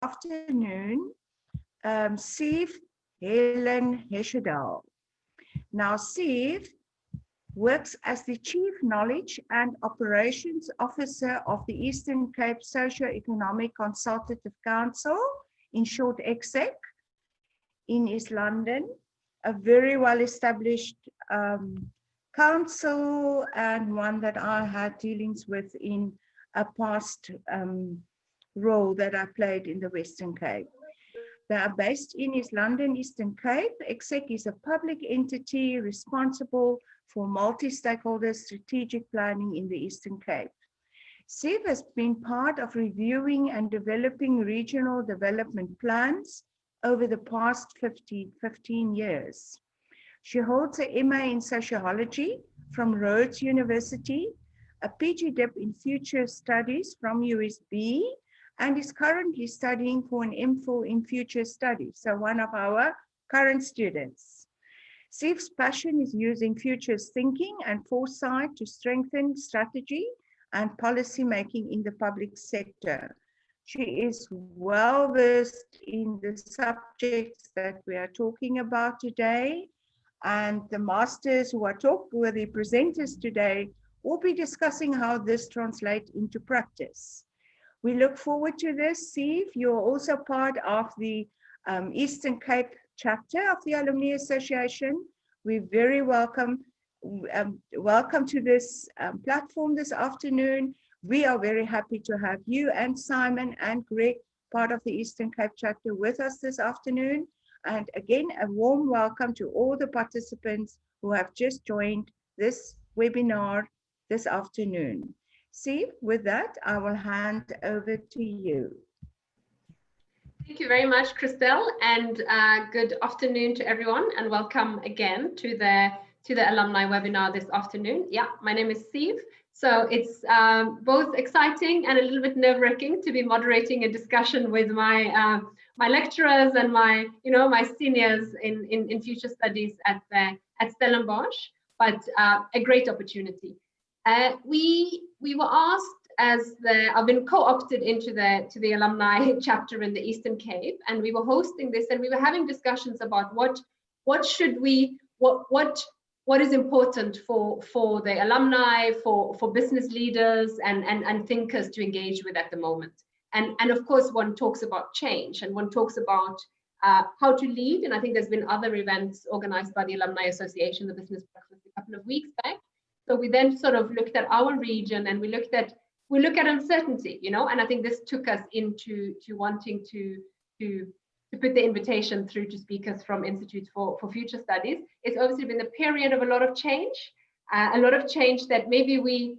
afternoon, Siv Helen Heshedal. Now, Siv works as the Chief Knowledge and Operations Officer of the Eastern Cape Socio-Economic Consultative Council, in short ECSEC, in East London, a very well-established council and one that I had dealings with in a past role that I played in the Western Cape. They are based in East London, Eastern Cape. ECSEC is a public entity responsible for multi-stakeholder strategic planning in the Eastern Cape. Siv has been part of reviewing and developing regional development plans over the past 15 years. She holds a MA in Sociology from Rhodes University, a PG Dip in Future Studies from USB, and is currently studying for an MPhil in Future Studies, so one of our current students. Siv's passion is using futures thinking and foresight to strengthen strategy and policy making in the public sector. She is well versed in the subjects that we are talking about today, and the masters who are the presenters today will be discussing how this translates into practice. We look forward to this. Siv, you're also part of the Eastern Cape chapter of the Alumni Association. We're very welcome to this platform this afternoon. We are very happy to have you and Simon and Greg, part of the Eastern Cape chapter, with us this afternoon. And again, a warm welcome to all the participants who have just joined this webinar this afternoon. Siv, with that, I will hand over to you. Thank you very much, Christelle, and good afternoon to everyone, and welcome again to the Alumni Webinar this afternoon. Yeah, my name is Siv. So it's both exciting and a little bit nerve-wracking to be moderating a discussion with my my lecturers and my seniors in future studies at Stellenbosch, but a great opportunity. We were asked, I've been co-opted into the alumni chapter in the Eastern Cape, and we were hosting this, and we were having discussions about what is important for the alumni, for business leaders and thinkers to engage with at the moment. And of course, one talks about change, and one talks about how to lead. And I think there's been other events organized by the Alumni Association, the Business Breakfast, a couple of weeks back. So we then sort of looked at our region, and we look at uncertainty, and I think this took us into wanting to put the invitation through to speakers from Institute for Future Studies. It's obviously been a period of a lot of change that maybe we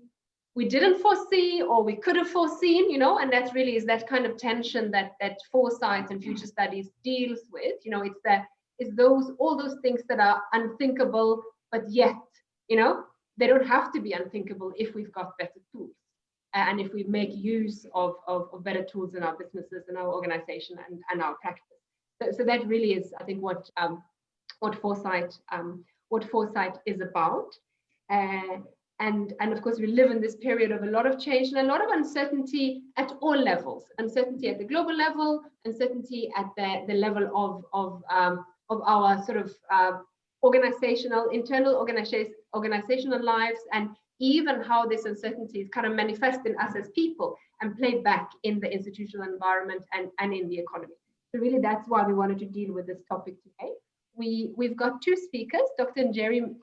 didn't foresee or we could have foreseen, and that really is that kind of tension that foresight and future studies deals with. It's all those things that are unthinkable, but yet, they don't have to be unthinkable if we've got better tools. And if we make use of better tools in our businesses and our organization and our practice. So that really is, I think, what foresight is about. And of course, we live in this period of a lot of change and a lot of uncertainty at all levels. Uncertainty at the global level, uncertainty at the level of our sort of internal organizational lives, and even how this uncertainty is kind of manifest in us as people and played back in the institutional environment and in the economy. So really, that's why we wanted to deal with this topic today. We've got two speakers, Dr. Njeri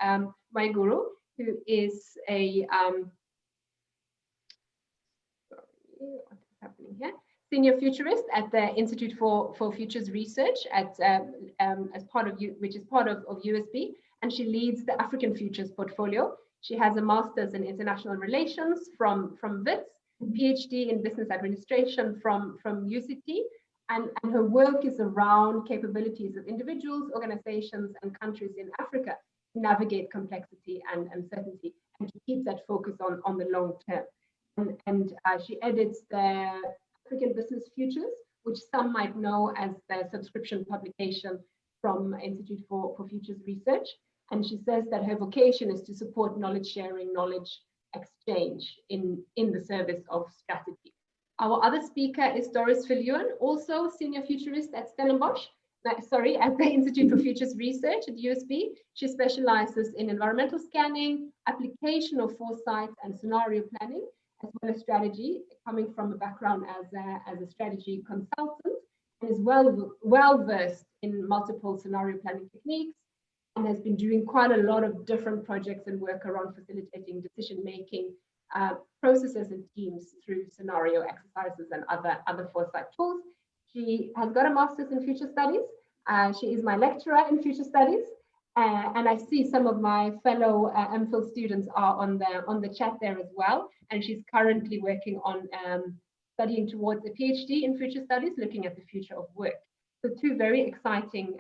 Mwagiru, who is a senior futurist at the Institute for Futures Research which is part of USB, and she leads the African Futures portfolio. She has a master's in international relations from WITS, PhD in business administration from UCT, and her work is around capabilities of individuals, organizations, and countries in Africa to navigate complexity and uncertainty, and to keep that focus on the long term. And she edits the African Business Futures, which some might know as the subscription publication from Institute for Futures Research. And she says that her vocation is to support knowledge sharing, knowledge exchange in the service of strategy. Our other speaker is Doris Viljoen, also senior futurist at Stellenbosch, at the Institute for Futures Research at USB. She specializes in environmental scanning, application of foresight and scenario planning, as well as strategy, coming from a background as a strategy consultant, and is well versed in multiple scenario planning techniques, and has been doing quite a lot of different projects and work around facilitating decision-making processes and teams through scenario exercises and other foresight tools. She has got a master's in future studies. She is my lecturer in future studies. And I see some of my fellow MPhil students are on the chat there as well. And she's currently working on studying towards a PhD in future studies, looking at the future of work. So two very exciting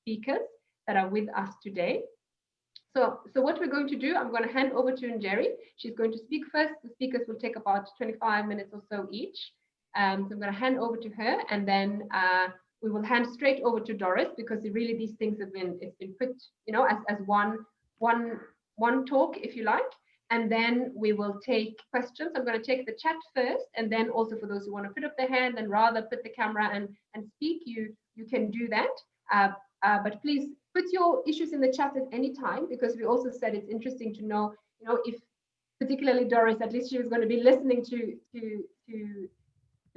speakers that are with us today. So what we're going to do, I'm going to hand over to Njeri. She's going to speak first. The speakers will take about 25 minutes or so each. So I'm going to hand over to her, and then we will hand straight over to Doris, because really these things have been put, as one talk, if you like. And then we will take questions. I'm going to take the chat first, and then also for those who want to put up their hand and rather put the camera and speak, you can do that. But please put your issues in the chat at any time, because we also said it's interesting to know, if particularly Doris, at least she was going to be listening to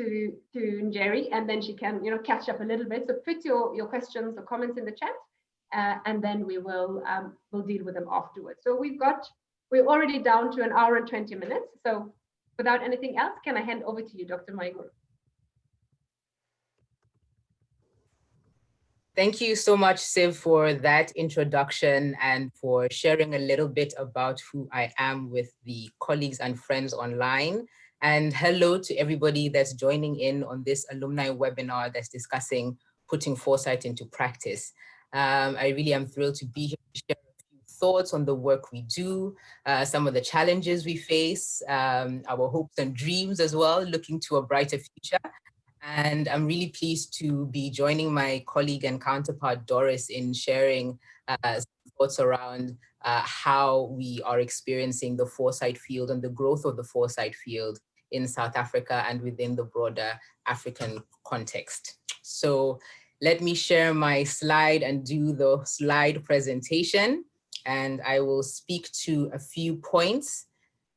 Njeri, and then she can, catch up a little bit. So put your questions or comments in the chat, and then we will we'll deal with them afterwards. So we're already down to 1 hour and 20 minutes. So without anything else, can I hand over to you, Dr. Mwagiru? Thank you so much, Siv, for that introduction and for sharing a little bit about who I am with the colleagues and friends online. And hello to everybody that's joining in on this alumni webinar that's discussing putting foresight into practice. I really am thrilled to be here to share a few thoughts on the work we do, some of the challenges we face, our hopes and dreams as well, looking to a brighter future. And I'm really pleased to be joining my colleague and counterpart, Doris, in sharing some thoughts around how we are experiencing the foresight field and the growth of the foresight field in South Africa and within the broader African context. So let me share my slide and do the slide presentation. And I will speak to a few points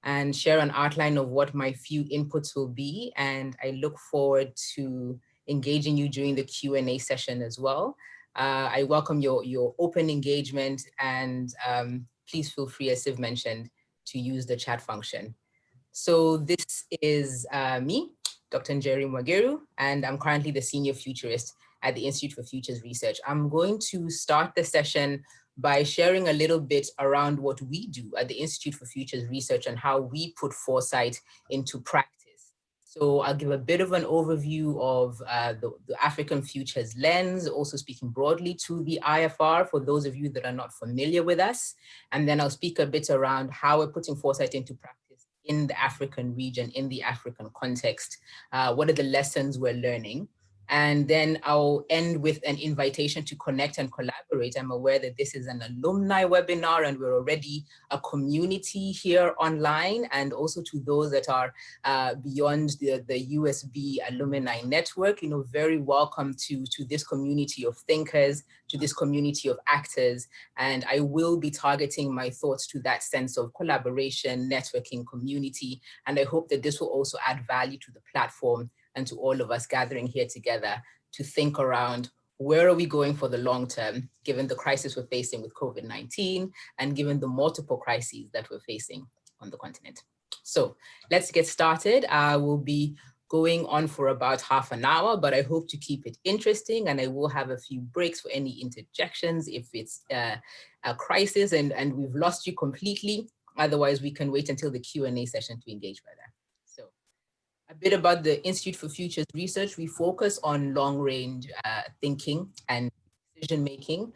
and share an outline of what my few inputs will be. And I look forward to engaging you during the Q&A session as well. I welcome your open engagement, and please feel free, as Siv mentioned, to use the chat function. So this is me, Dr. Njeri Mwagiru, and I'm currently the Senior Futurist at the Institute for Futures Research. I'm going to start the session by sharing a little bit around what we do at the Institute for Futures Research and how we put foresight into practice. So I'll give a bit of an overview of the African Futures lens, also speaking broadly to the IFR for those of you that are not familiar with us. And then I'll speak a bit around how we're putting foresight into practice in the African region, in the African context. What are the lessons we're learning? And then I'll end with an invitation to connect and collaborate. I'm aware that this is an alumni webinar and we're already a community here online, and also to those that are beyond the USB alumni network, very welcome to this community of thinkers, to this community of actors. And I will be targeting my thoughts to that sense of collaboration, networking, community. And I hope that this will also add value to the platform and to all of us gathering here together to think around where are we going for the long term, given the crisis we're facing with COVID-19 and given the multiple crises that we're facing on the continent. So let's get started. I will be going on for about half an hour, but I hope to keep it interesting, and I will have a few breaks for any interjections if it's a crisis and we've lost you completely. Otherwise, we can wait until the Q&A session to engage further. A bit about the Institute for Futures Research. We focus on long-range thinking and decision-making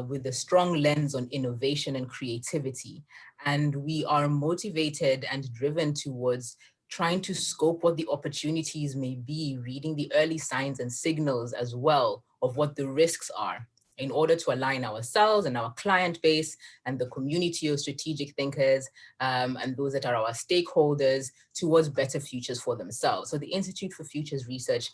with a strong lens on innovation and creativity. And we are motivated and driven towards trying to scope what the opportunities may be, reading the early signs and signals as well of what the risks are, in order to align ourselves and our client base and the community of strategic thinkers and those that are our stakeholders towards better futures for themselves. So the Institute for Futures Research,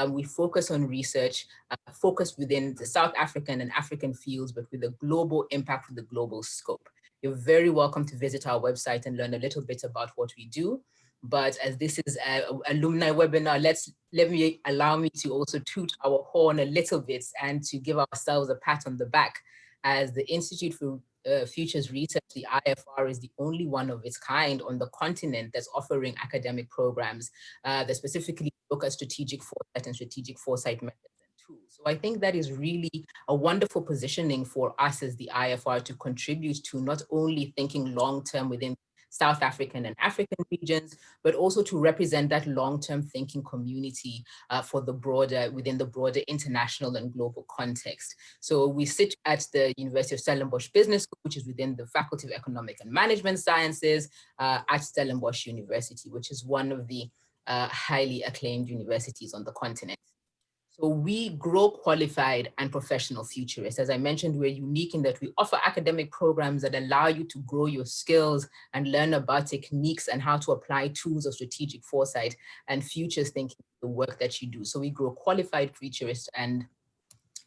we focus on research focused within the South African and African fields, but with a global impact, with a global scope. You're very welcome to visit our website and learn a little bit about what we do. But as this is an alumni webinar, allow me to also toot our horn a little bit and to give ourselves a pat on the back. As the Institute for Futures Research, the IFR, is the only one of its kind on the continent that's offering academic programs that specifically look at strategic foresight and strategic foresight methods and tools. So I think that is really a wonderful positioning for us as the IFR to contribute to not only thinking long-term within South African and African regions, but also to represent that long-term thinking community for the broader, within the broader international and global context. So we sit at the University of Stellenbosch Business School, which is within the Faculty of Economic and Management Sciences at Stellenbosch University, which is one of the highly acclaimed universities on the continent. So we grow qualified and professional futurists. As I mentioned, we're unique in that we offer academic programs that allow you to grow your skills and learn about techniques and how to apply tools of strategic foresight and futures thinking to the work that you do. So we grow qualified futurists and,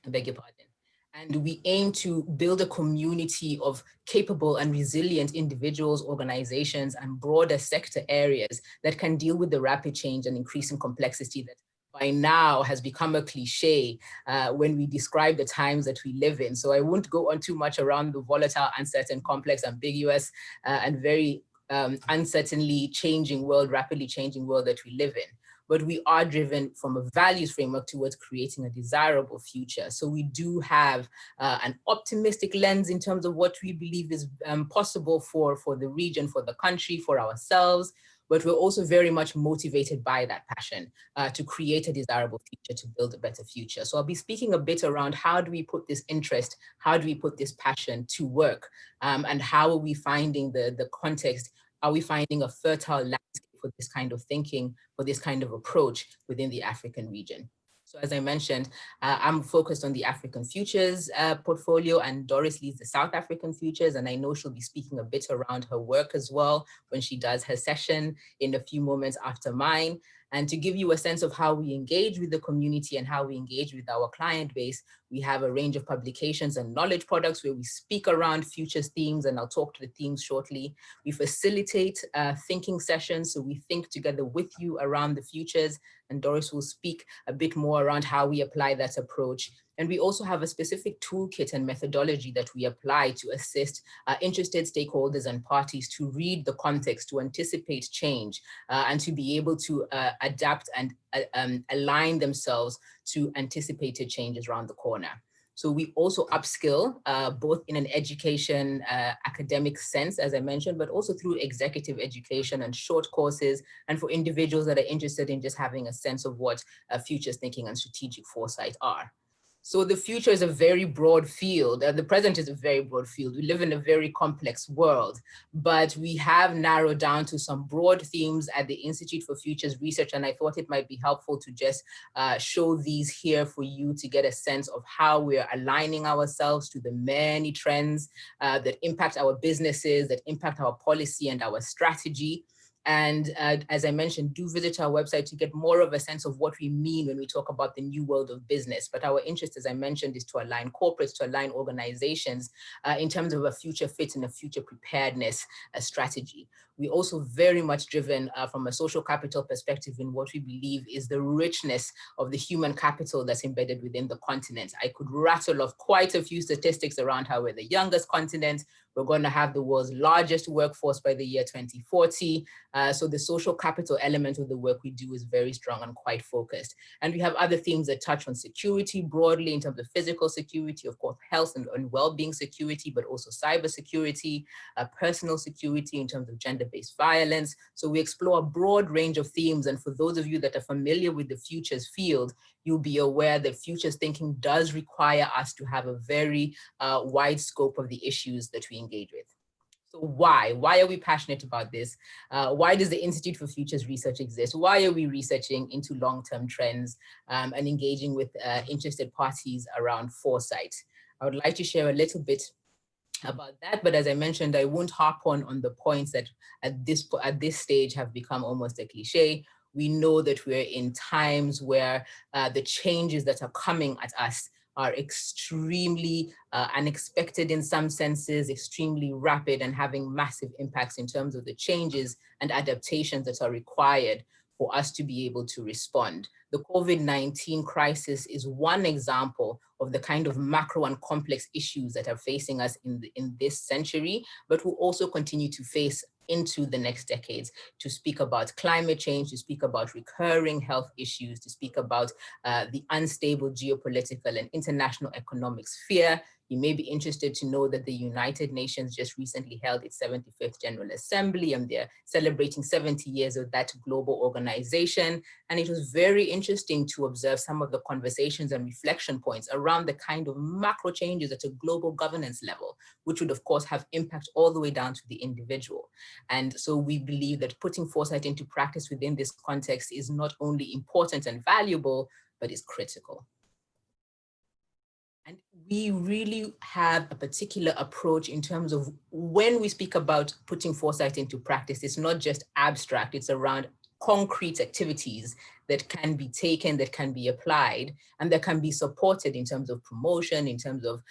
I beg your pardon, and we aim to build a community of capable and resilient individuals, organizations, and broader sector areas that can deal with the rapid change and increasing complexity that by now has become a cliche when we describe the times that we live in. So I won't go on too much around the volatile, uncertain, complex, ambiguous, and very uncertainly changing world, rapidly changing world that we live in. But we are driven from a values framework towards creating a desirable future. So we do have an optimistic lens in terms of what we believe is possible for the region, for the country, for ourselves. But we're also very much motivated by that passion to create a desirable future, to build a better future. So I'll be speaking a bit around how do we put this interest, how do we put this passion to work, and how are we finding the context, are we finding a fertile landscape for this kind of thinking, for this kind of approach within the African region. So as I mentioned, I'm focused on the African futures portfolio, and Doris leads the South African futures, and I know she'll be speaking a bit around her work as well when she does her session in a few moments after mine. And to give you a sense of how we engage with the community and how we engage with our client base, we have a range of publications and knowledge products where we speak around futures themes, and I'll talk to the themes shortly. We facilitate thinking sessions, so we think together with you around the futures, and Doris will speak a bit more around how we apply that approach. And we also have a specific toolkit and methodology that we apply to assist interested stakeholders and parties to read the context, to anticipate change, and to be able to adapt and align themselves to anticipated changes around the corner. So we also upskill both in an education, academic sense, as I mentioned, but also through executive education and short courses, and for individuals that are interested in just having a sense of what futures thinking and strategic foresight are. So the future is a very broad field. The present is a very broad field. We live in a very complex world, but we have narrowed down to some broad themes at the Institute for Futures Research, and I thought it might be helpful to just show these here for you to get a sense of how we're aligning ourselves to the many trends that impact our businesses, that impact our policy and our strategy. And as I mentioned, do visit our website to get more of a sense of what we mean when we talk about the new world of business. But our interest, as I mentioned, is to align corporates, to align organizations in terms of a future fit and a future preparedness strategy. We're also very much driven from a social capital perspective in what we believe is the richness of the human capital that's embedded within the continent. I could rattle off quite a few statistics around how we're the youngest continent. We're going to have the world's largest workforce by the year 2040. So the social capital element of the work we do is very strong and quite focused. And we have other themes that touch on security broadly in terms of physical security, of course, health and well-being security, but also cybersecurity, personal security in terms of gender-based violence. So we explore a broad range of themes. And for those of you that are familiar with the futures field, you'll be aware that futures thinking does require us to have a very wide scope of the issues that we engage with. So why? Why are we passionate about this? Why does the Institute for Futures Research exist? Why are we researching into long-term trends and engaging with interested parties around foresight? I would like to share a little bit about that, but as I mentioned, I won't harp on the points that at this stage have become almost a cliche. We know that we're in times where the changes that are coming at us are extremely unexpected in some senses, extremely rapid, and having massive impacts in terms of the changes and adaptations that are required for us to be able to respond. The COVID-19 crisis is one example of the kind of macro and complex issues that are facing us in this century, but will also continue to face into the next decades, to speak about climate change, to speak about recurring health issues, to speak about the unstable geopolitical and international economic sphere. You may be interested to know that the United Nations just recently held its 75th General Assembly, and they're celebrating 70 years of that global organization. And it was very interesting to observe some of the conversations and reflection points around the kind of macro changes at a global governance level, which would of course have impact all the way down to the individual. And so we believe that putting foresight into practice within this context is not only important and valuable, but is critical. And we really have a particular approach in terms of when we speak about putting foresight into practice, it's not just abstract, it's around concrete activities that can be taken, that can be applied, and that can be supported in terms of promotion, in terms of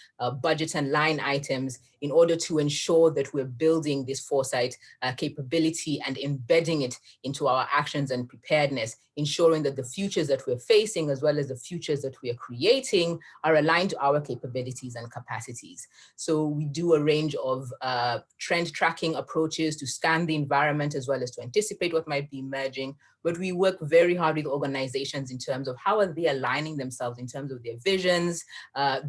budget and line items, in order to ensure that we're building this foresight capability and embedding it into our actions and preparedness, ensuring that the futures that we're facing, as well as the futures that we are creating, are aligned to our capabilities and capacities. So we do a range of trend tracking approaches to scan the environment, as well as to anticipate what might be emerging. But we work very hard with organizations in terms of how are they aligning themselves in terms of their visions,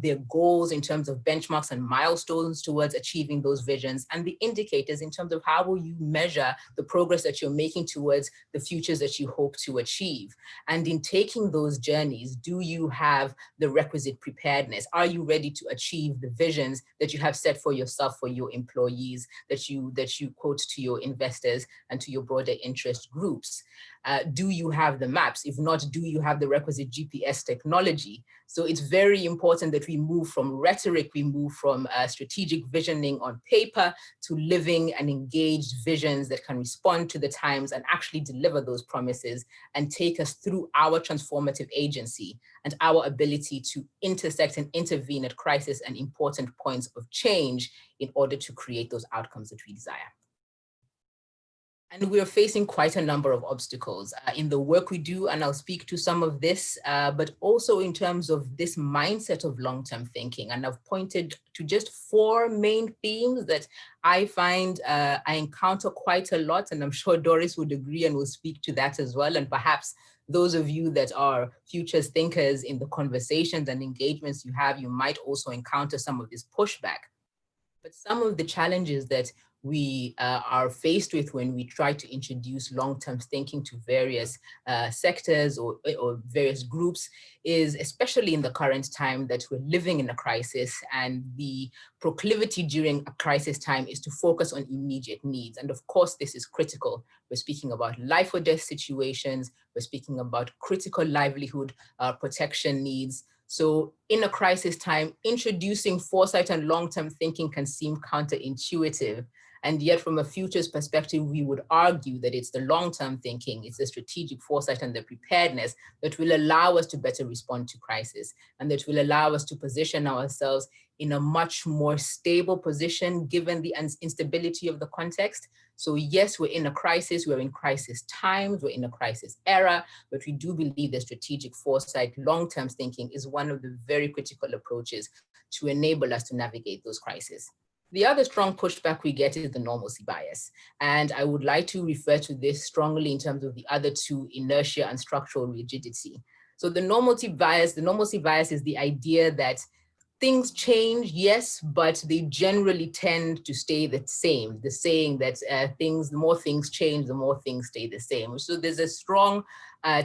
their goals in terms of benchmarks and milestones towards achieving those visions, and the indicators in terms of how will you measure the progress that you're making towards the futures that you hope to achieve. And in taking those journeys, do you have the requisite preparedness? Are you ready to achieve the visions that you have set for yourself, for your employees, that you quote to your investors and to your broader interest groups? Do you have the maps? If not, do you have the requisite GPS technology? So it's very important that we move from rhetoric, we move from strategic visioning on paper to living and engaged visions that can respond to the times and actually deliver those promises and take us through our transformative agency and our ability to intersect and intervene at crisis and important points of change in order to create those outcomes that we desire. And we're facing quite a number of obstacles in the work we do, and I'll speak to some of this, but also in terms of this mindset of long-term thinking. And I've pointed to just 4 main themes that I find I encounter quite a lot, and I'm sure Doris would agree and will speak to that as well. And perhaps those of you that are futures thinkers in the conversations and engagements you have, you might also encounter some of this pushback. But some of the challenges that we are faced with when we try to introduce long-term thinking to various sectors or various groups is, especially in the current time that we're living in a crisis, and the proclivity during a crisis time is to focus on immediate needs. And of course, this is critical. We're speaking about life or death situations. We're speaking about critical livelihood protection needs. So in a crisis time, introducing foresight and long-term thinking can seem counterintuitive. And yet from a futures perspective, we would argue that it's the long-term thinking, it's the strategic foresight and the preparedness that will allow us to better respond to crisis, and that will allow us to position ourselves in a much more stable position given the instability of the context. So yes, we're in a crisis, we're in crisis times, we're in a crisis era, but we do believe that strategic foresight, long-term thinking is one of the very critical approaches to enable us to navigate those crises. The other strong pushback we get is the normalcy bias. And I would like to refer to this strongly in terms of the other 2, inertia and structural rigidity. So the normalcy bias is the idea that things change, yes, but they generally tend to stay the same. The saying that the more things change, the more things stay the same. So there's a strong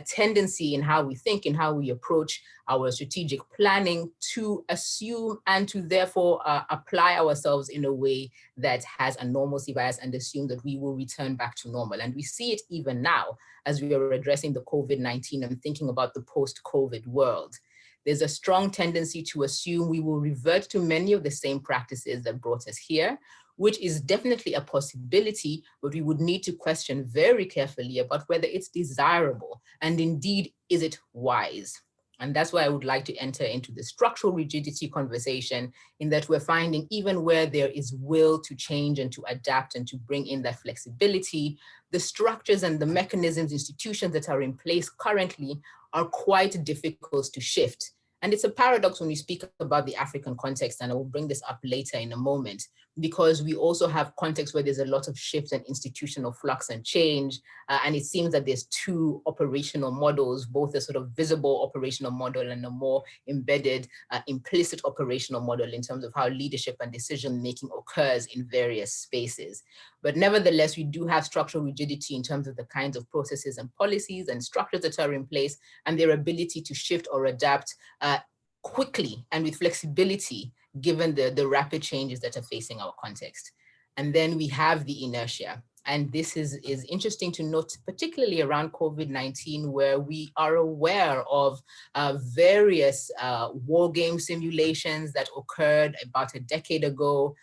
tendency in how we think, in how we approach our strategic planning, to assume and to therefore apply ourselves in a way that has a normalcy bias and assume that we will return back to normal. And we see it even now as we are addressing the COVID-19 and thinking about the post-COVID world. there's a strong tendency to assume we will revert to many of the same practices that brought us here, which is definitely a possibility, but we would need to question very carefully about whether it's desirable and indeed, is it wise? And that's why I would like to enter into the structural rigidity conversation, in that we're finding even where there is will to change and to adapt and to bring in that flexibility, the structures and the mechanisms, institutions that are in place currently are quite difficult to shift. And it's a paradox when we speak about the African context, and I will bring this up later in a moment, because we also have contexts where there's a lot of shift and institutional flux and change. And it seems that there's two operational models, both a sort of visible operational model and a more embedded, implicit operational model in terms of how leadership and decision-making occurs in various spaces. But nevertheless, we do have structural rigidity in terms of the kinds of processes and policies and structures that are in place and their ability to shift or adapt quickly and with flexibility, given the rapid changes that are facing our context. And then we have the inertia. And this is interesting to note, particularly around COVID-19, where we are aware of various war game simulations that occurred about a decade ago,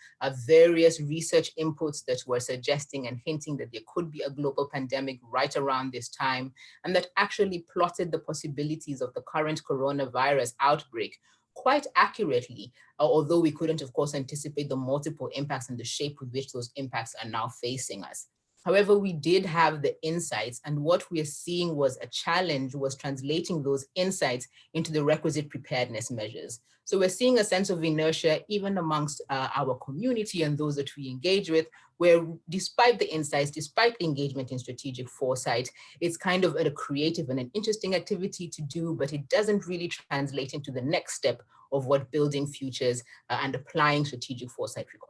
various research inputs that were suggesting and hinting that there could be a global pandemic right around this time, and that actually plotted the possibilities of the current coronavirus outbreak quite accurately, although we couldn't, of course, anticipate the multiple impacts and the shape with which those impacts are now facing us. However, we did have the insights, and what we are seeing was a challenge was translating those insights into the requisite preparedness measures. So we're seeing a sense of inertia even amongst our community and those that we engage with, where despite the insights, despite the engagement in strategic foresight, it's kind of a creative and an interesting activity to do, but it doesn't really translate into the next step of what building futures and applying strategic foresight requires.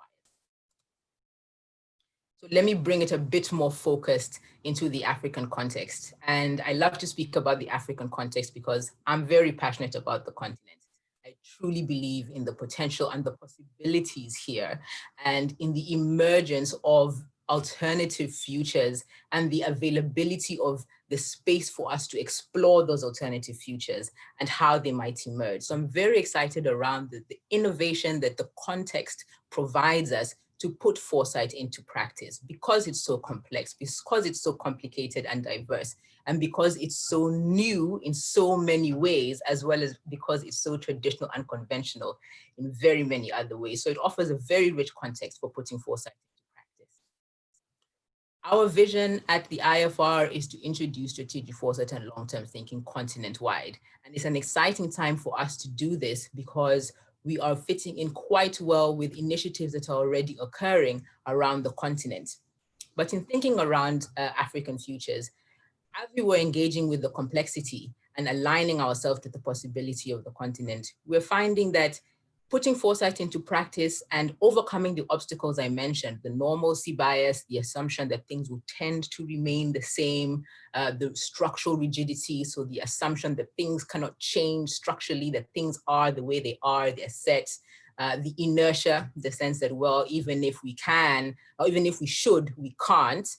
So let me bring it a bit more focused into the African context. And I love to speak about the African context because I'm very passionate about the continent. I truly believe in the potential and the possibilities here, and in the emergence of alternative futures and the availability of the space for us to explore those alternative futures and how they might emerge. So I'm very excited around the innovation that the context provides us to put foresight into practice, because it's so complex, because it's so complicated and diverse, and because it's so new in so many ways, as well as because it's so traditional and conventional in very many other ways. So it offers a very rich context for putting foresight into practice. Our vision at the IFR is to introduce strategic foresight and long-term thinking continent-wide. And it's an exciting time for us to do this because we are fitting in quite well with initiatives that are already occurring around the continent. But in thinking around African futures, as we were engaging with the complexity and aligning ourselves to the possibility of the continent, we're finding that putting foresight into practice and overcoming the obstacles I mentioned, the normalcy bias, the assumption that things will tend to remain the same, the structural rigidity, so the assumption that things cannot change structurally, that things are the way they are, they're set, the inertia, the sense that, well, even if we can, or even if we should, we can't,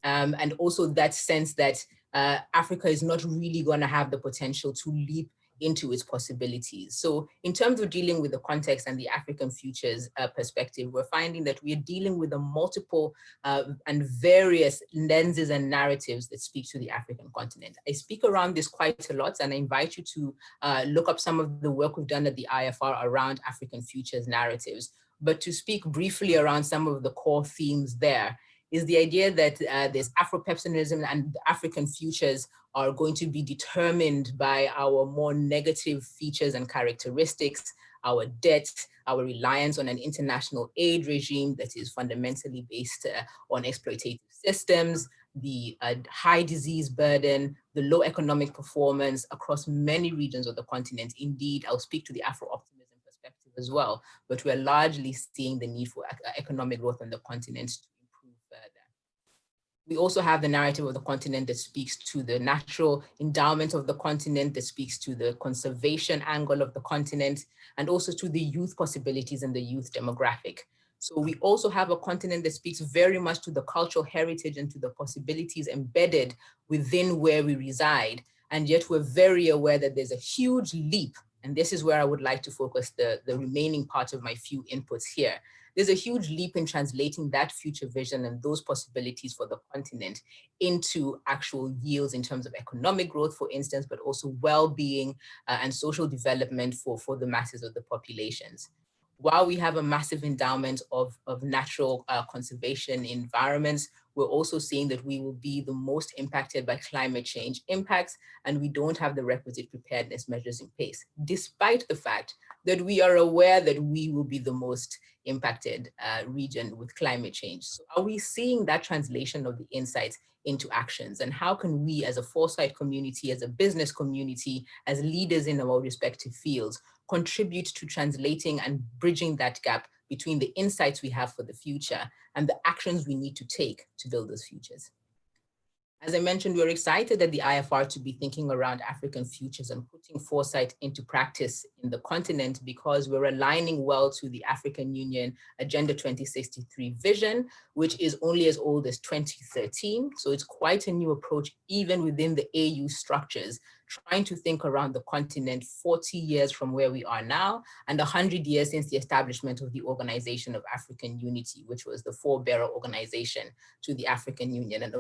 and also that sense that Africa is not really going to have the potential to leap into its possibilities. So in terms of dealing with the context and the African futures perspective, we're finding that we are dealing with a multiple and various lenses and narratives that speak to the African continent. I speak around this quite a lot, and I invite you to look up some of the work we've done at the IFR around African futures narratives. But to speak briefly around some of the core themes there is the idea that there's Afro-pepsinism and African futures are going to be determined by our more negative features and characteristics, our debt, our reliance on an international aid regime that is fundamentally based on exploitative systems, the high disease burden, the low economic performance across many regions of the continent. Indeed, I'll speak to the Afro-optimism perspective as well, but we're largely seeing the need for economic growth on the continent to improve further. We also have the narrative of the continent that speaks to the natural endowment of the continent, that speaks to the conservation angle of the continent, and also to the youth possibilities and the youth demographic. So we also have a continent that speaks very much to the cultural heritage and to the possibilities embedded within where we reside. And yet we're very aware that there's a huge leap And this is where I would like to focus the remaining part of my few inputs here. There's a huge leap in translating that future vision and those possibilities for the continent into actual yields in terms of economic growth, for instance, but also well-being and social development for the masses of the populations. While we have a massive endowment of natural conservation environments, we're also seeing that we will be the most impacted by climate change impacts, and we don't have the requisite preparedness measures in place, despite the fact that we are aware that we will be the most impacted region with climate change. So are we seeing that translation of the insights into actions? And how can we as a Foresight community, as a business community, as leaders in our respective fields, contribute to translating and bridging that gap between the insights we have for the future and the actions we need to take to build those futures? As I mentioned, we're excited at the IFR to be thinking around African futures and putting foresight into practice in the continent, because we're aligning well to the African Union Agenda 2063 vision, which is only as old as 2013. So it's quite a new approach, even within the AU structures, trying to think around the continent 40 years from where we are now, and 100 years since the establishment of the Organization of African Unity, which was the forebearer organization to the African Union. And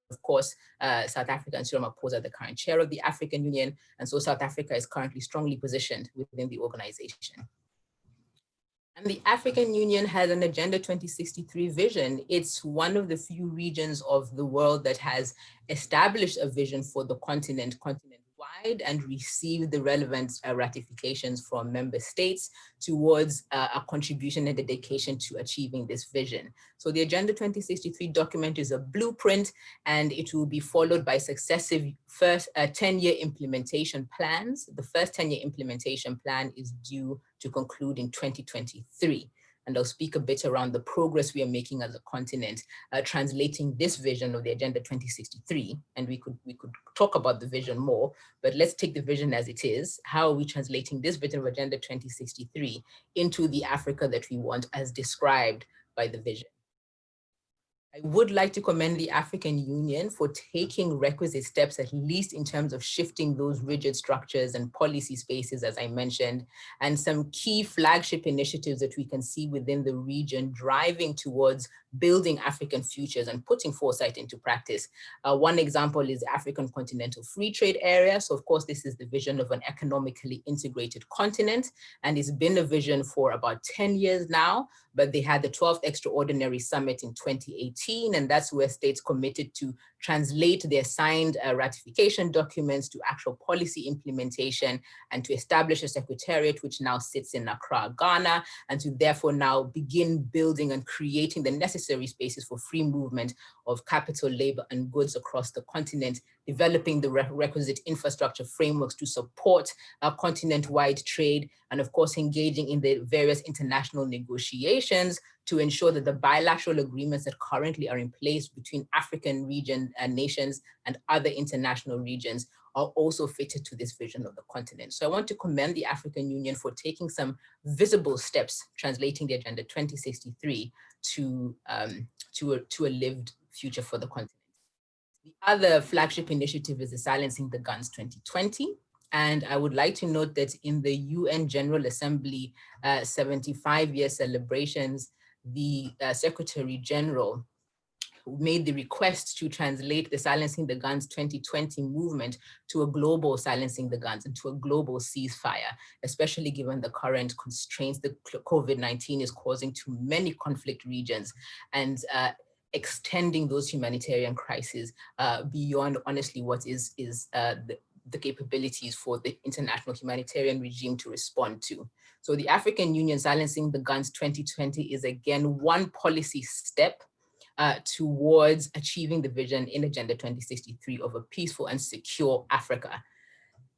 of course, South Africa and Cyril Ramaphosa are the current chair of the African Union, and so South Africa is currently strongly positioned within the organization. And the African Union has an Agenda 2063 vision. It's one of the few regions of the world that has established a vision for the continent-wide and received the relevant ratifications from member states towards a contribution and dedication to achieving this vision. So the Agenda 2063 document is a blueprint, and it will be followed by successive first 10-year implementation plans. The first 10-year implementation plan is due to conclude in 2023. And I'll speak a bit around the progress we are making as a continent, translating this vision of the Agenda 2063. And we could talk about the vision more, but let's take the vision as it is. How are we translating this vision of Agenda 2063 into the Africa that we want as described by the vision? I would like to commend the African Union for taking requisite steps, at least in terms of shifting those rigid structures and policy spaces, as I mentioned, and some key flagship initiatives that we can see within the region driving towards building African futures and putting foresight into practice. One example is the African Continental Free Trade Area. So of course, this is the vision of an economically integrated continent, and it's been a vision for about 10 years now, but they had the 12th Extraordinary Summit in 2018, and that's where states committed to translate their signed ratification documents to actual policy implementation, and to establish a secretariat which now sits in Accra, Ghana, and to therefore now begin building and creating the necessary spaces for free movement of capital, labor, and goods across the continent, developing the requisite infrastructure frameworks to support continent-wide trade, and of course, engaging in the various international negotiations to ensure that the bilateral agreements that currently are in place between African region and nations and other international regions are also fitted to this vision of the continent. So I want to commend the African Union for taking some visible steps, translating the Agenda 2063 to a lived future for the continent. The other flagship initiative is the Silencing the Guns 2020. And I would like to note that in the UN General Assembly 75-year celebrations, the Secretary General made the request to translate the Silencing the Guns 2020 movement to a global Silencing the Guns and to a global ceasefire, especially given the current constraints that COVID-19 is causing to many conflict regions, and extending those humanitarian crises beyond, honestly, what is the capabilities for the international humanitarian regime to respond to. So the African Union Silencing the Guns 2020 is again one policy step towards achieving the vision in Agenda 2063 of a peaceful and secure Africa.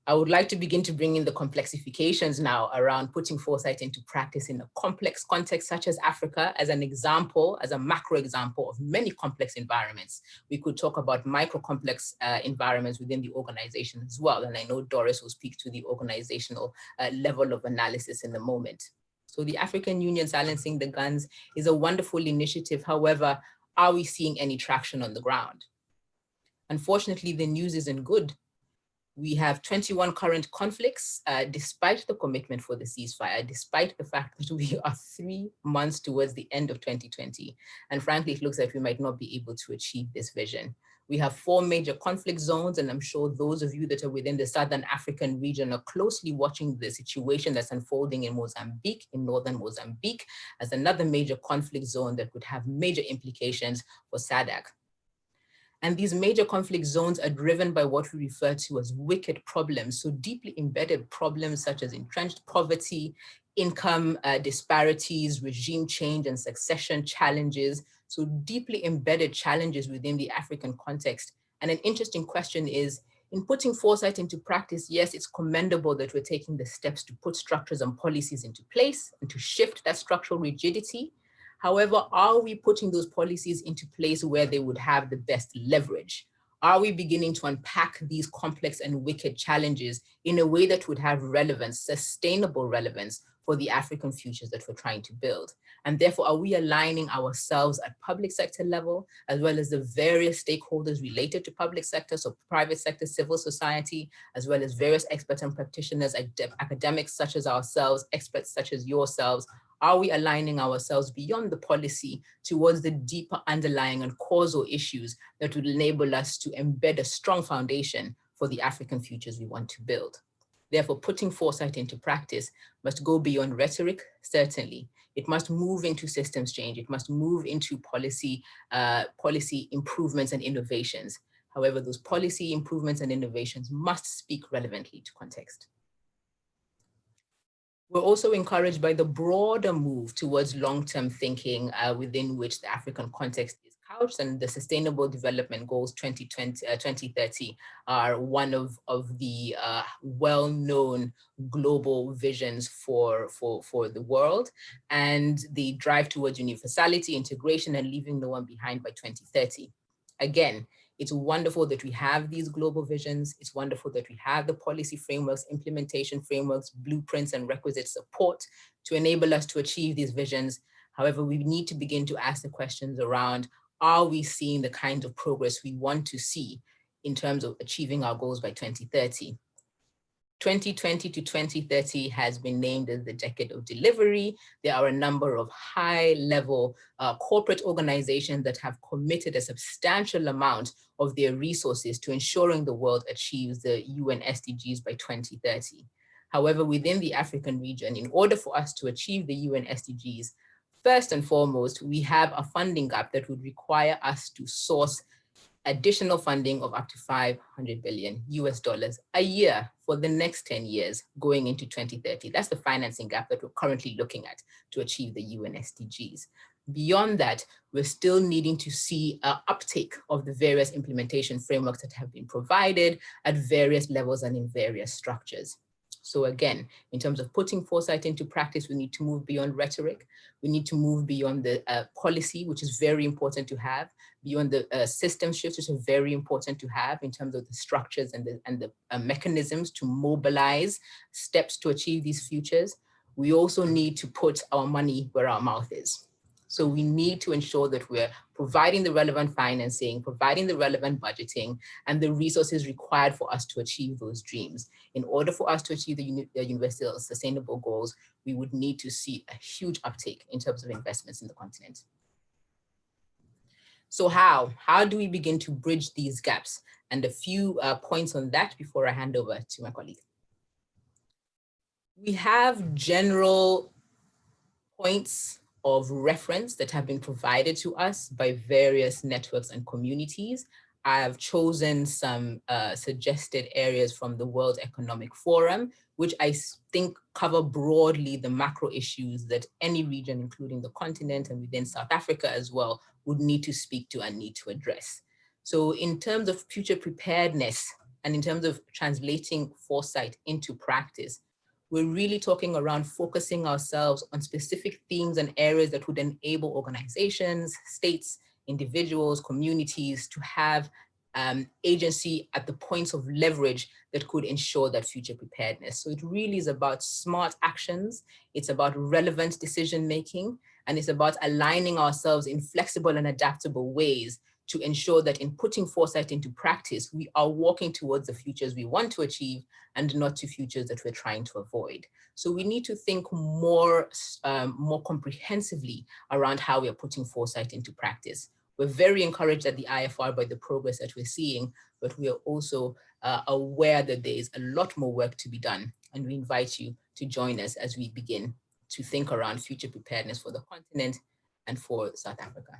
I would like to begin to bring in the complexifications now around putting foresight into practice in a complex context such as Africa as an example, as a macro example of many complex environments. We could talk about micro complex environments within the organization as well. And I know Doris will speak to the organizational level of analysis in a moment. So the African Union Silencing the Guns is a wonderful initiative. However, are we seeing any traction on the ground? Unfortunately, the news isn't good. We have 21 current conflicts, despite the commitment for the ceasefire, despite the fact that we are 3 months towards the end of 2020. And frankly, it looks like we might not be able to achieve this vision. We have 4 major conflict zones, and I'm sure those of you that are within the Southern African region are closely watching the situation that's unfolding in Mozambique, in northern Mozambique, as another major conflict zone that could have major implications for SADC. And these major conflict zones are driven by what we refer to as wicked problems, so deeply embedded problems such as entrenched poverty, income disparities, regime change and succession challenges, so deeply embedded challenges within the African context. And an interesting question is, in putting foresight into practice, yes, it's commendable that we're taking the steps to put structures and policies into place and to shift that structural rigidity. However, are we putting those policies into place where they would have the best leverage? Are we beginning to unpack these complex and wicked challenges in a way that would have relevance, sustainable relevance for the African futures that we're trying to build? And therefore, are we aligning ourselves at public sector level, as well as the various stakeholders related to public sector, so private sector, civil society, as well as various experts and practitioners, academics such as ourselves, experts such as yourselves? Are we aligning ourselves beyond the policy towards the deeper underlying and causal issues that would enable us to embed a strong foundation for the African futures we want to build? Therefore, putting foresight into practice must go beyond rhetoric, certainly. It must move into systems change. It must move into policy improvements and innovations. However, those policy improvements and innovations must speak relevantly to context. We're also encouraged by the broader move towards long-term thinking within which the African context is couched, and the Sustainable Development Goals 2030 are one of the well-known global visions for the world, and the drive towards universality, integration, and leaving no one behind by 2030. Again, it's wonderful that we have these global visions. It's wonderful that we have the policy frameworks, implementation frameworks, blueprints, and requisite support to enable us to achieve these visions. However, we need to begin to ask the questions around, are we seeing the kind of progress we want to see in terms of achieving our goals by 2030? 2020 to 2030 has been named as the decade of delivery. There are a number of high-level corporate organizations that have committed a substantial amount of their resources to ensuring the world achieves the UN SDGs by 2030. However, within the African region, in order for us to achieve the UN SDGs, first and foremost, we have a funding gap that would require us to source additional funding of up to $500 billion a year for the next 10 years going into 2030. That's the financing gap that we're currently looking at to achieve the UN SDGs. Beyond that, we're still needing to see an uptake of the various implementation frameworks that have been provided at various levels and in various structures. So again, in terms of putting foresight into practice, we need to move beyond rhetoric. We need to move beyond the policy, which is very important to have, beyond the system shifts, which are very important to have in terms of the structures and the mechanisms to mobilize steps to achieve these futures. We also need to put our money where our mouth is. So we need to ensure that we're providing the relevant financing, providing the relevant budgeting, and the resources required for us to achieve those dreams. In order for us to achieve the universal sustainable goals, we would need to see a huge uptake in terms of investments in the continent. So how do we begin to bridge these gaps? And a few points on that before I hand over to my colleague. We have general points of reference that have been provided to us by various networks and communities. I have chosen some suggested areas from the World Economic Forum, which I think cover broadly the macro issues that any region, including the continent and within South Africa as well, would need to speak to and need to address. So in terms of future preparedness and in terms of translating foresight into practice, we're really talking around focusing ourselves on specific themes and areas that would enable organizations, states, individuals, communities to have agency at the points of leverage that could ensure that future preparedness. So it really is about smart actions, it's about relevant decision-making, and it's about aligning ourselves in flexible and adaptable ways to ensure that in putting foresight into practice, we are walking towards the futures we want to achieve and not to futures that we're trying to avoid. So we need to think more comprehensively around how we are putting foresight into practice. We're very encouraged at the IFR by the progress that we're seeing, but we are also aware that there is a lot more work to be done. And we invite you to join us as we begin to think around future preparedness for the continent and for South Africa.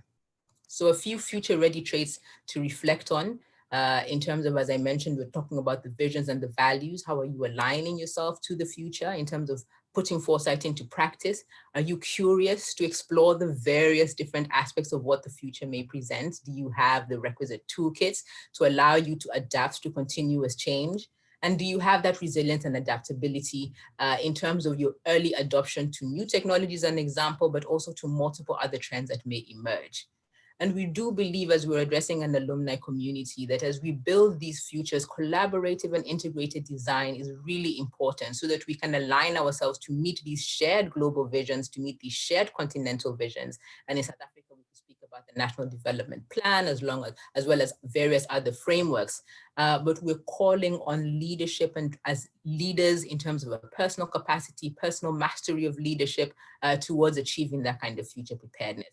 So a few future ready traits to reflect on in terms of, as I mentioned, we're talking about the visions and the values. How are you aligning yourself to the future in terms of putting foresight into practice? Are you curious to explore the various different aspects of what the future may present? Do you have the requisite toolkits to allow you to adapt to continuous change? And do you have that resilience and adaptability in terms of your early adoption to new technologies, an example, but also to multiple other trends that may emerge? And we do believe, as we're addressing an alumni community, that as we build these futures, collaborative and integrated design is really important so that we can align ourselves to meet these shared global visions, to meet these shared continental visions. And in South Africa, we could speak about the National Development Plan as well as various other frameworks. But we're calling on leadership and as leaders in terms of a personal capacity, personal mastery of leadership towards achieving that kind of future preparedness.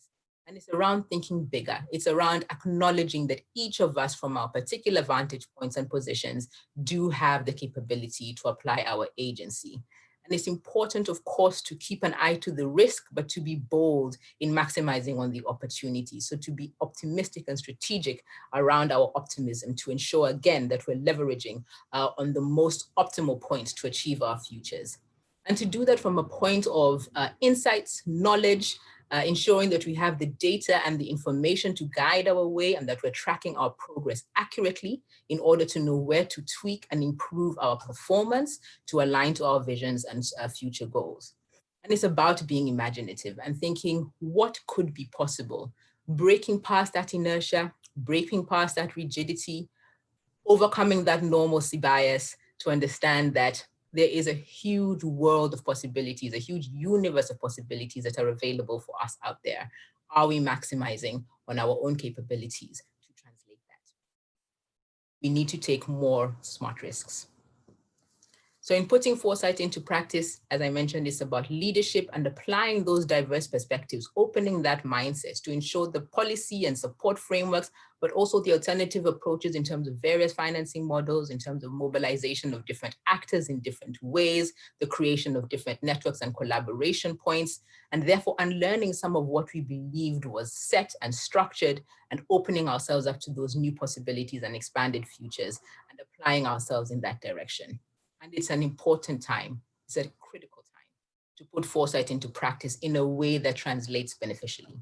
And it's around thinking bigger. It's around acknowledging that each of us from our particular vantage points and positions do have the capability to apply our agency. And it's important, of course, to keep an eye to the risk, but to be bold in maximizing on the opportunity. So to be optimistic and strategic around our optimism to ensure, again, that we're leveraging on the most optimal points to achieve our futures. And to do that from a point of insights, knowledge, ensuring that we have the data and the information to guide our way and that we're tracking our progress accurately in order to know where to tweak and improve our performance to align to our visions and future goals. And it's about being imaginative and thinking what could be possible, breaking past that inertia, breaking past that rigidity, overcoming that normalcy bias to understand that there is a huge world of possibilities, a huge universe of possibilities that are available for us out there. Are we maximizing on our own capabilities to translate that? We need to take more smart risks. So in putting foresight into practice, as I mentioned, it's about leadership and applying those diverse perspectives, opening that mindset to ensure the policy and support frameworks, but also the alternative approaches in terms of various financing models, in terms of mobilization of different actors in different ways, the creation of different networks and collaboration points, and therefore unlearning some of what we believed was set and structured and opening ourselves up to those new possibilities and expanded futures and applying ourselves in that direction. And it's an important time, it's a critical time to put foresight into practice in a way that translates beneficially.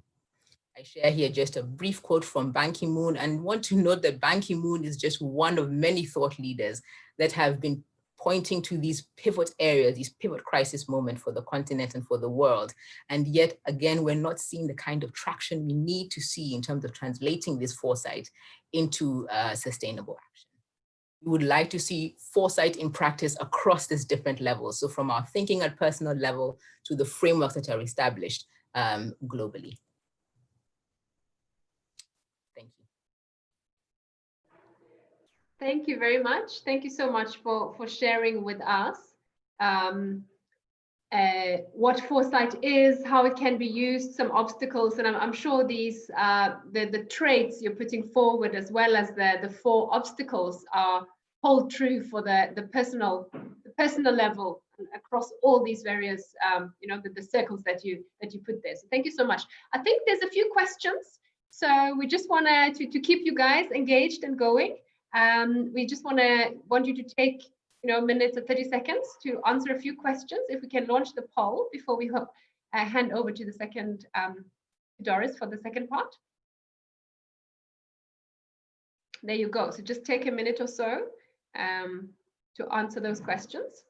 I share here just a brief quote from Ban Ki-moon and want to note that Ban Ki-moon is just one of many thought leaders that have been pointing to these pivot areas, these pivot crisis moments for the continent and for the world. And yet again, we're not seeing the kind of traction we need to see in terms of translating this foresight into sustainable action. We would like to see foresight in practice across these different levels. So from our thinking at personal level to the frameworks that are established globally. Thank you. Thank you very much. Thank you so much for sharing with us what foresight is, how it can be used, some obstacles, and I'm sure these the traits you're putting forward, as well as the 4 obstacles, hold true for the personal level across all these various the circles that you put there. So thank you so much. I think there's a few questions, so we just want to keep you guys engaged and going. We just want you to take a minute or 30 seconds to answer a few questions. If we can launch the poll before we hand over to the second Doris for the second part. There you go. So just take a minute or so to answer those questions.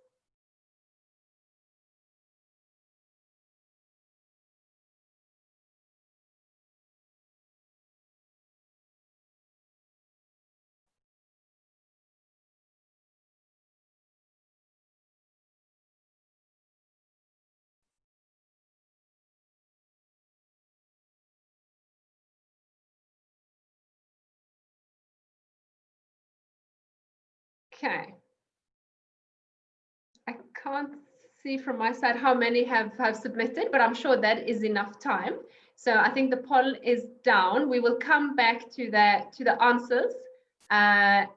Okay. I can't see from my side how many have submitted, but I'm sure that is enough time. So I think the poll is down. We will come back to the answers,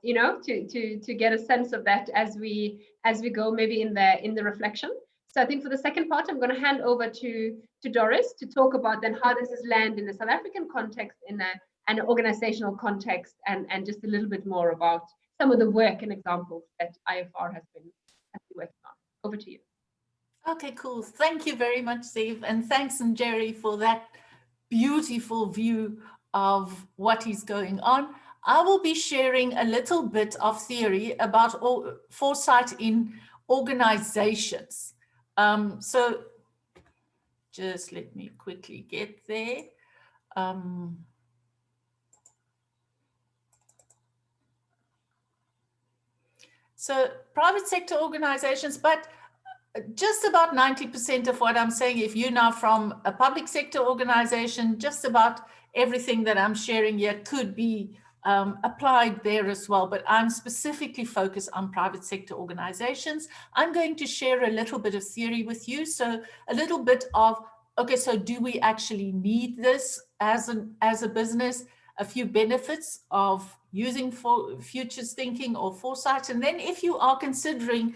you know, to get a sense of that as we go, maybe in the reflection. So I think for the second part, I'm going to hand over to Doris to talk about then how this is landed in the South African context, in an organizational context, and just a little bit more about some of the work and examples that IFR has been working on. Over to you. Okay, cool. Thank you very much, Steve. And thanks, Njeri, for that beautiful view of what is going on. I will be sharing a little bit of theory about foresight in organizations. So just let me quickly get there. So private sector organizations, but just about 90% of what I'm saying, if you're now from a public sector organization, just about everything that I'm sharing here could be applied there as well. But I'm specifically focused on private sector organizations. I'm going to share a little bit of theory with you. So a little bit of, okay, so do we actually need this as a business? A few benefits of using futures thinking or foresight. And then if you are considering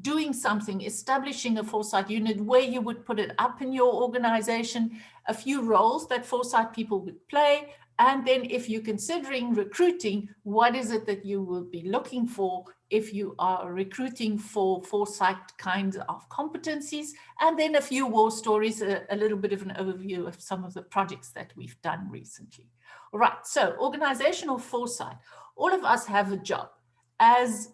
doing something, establishing a foresight unit, where you would put it up in your organization, a few roles that foresight people would play. And then if you're considering recruiting, what is it that you will be looking for if you are recruiting for foresight kinds of competencies? And then a few war stories, a little bit of an overview of some of the projects that we've done recently. All right, so organizational foresight. All of us have a job as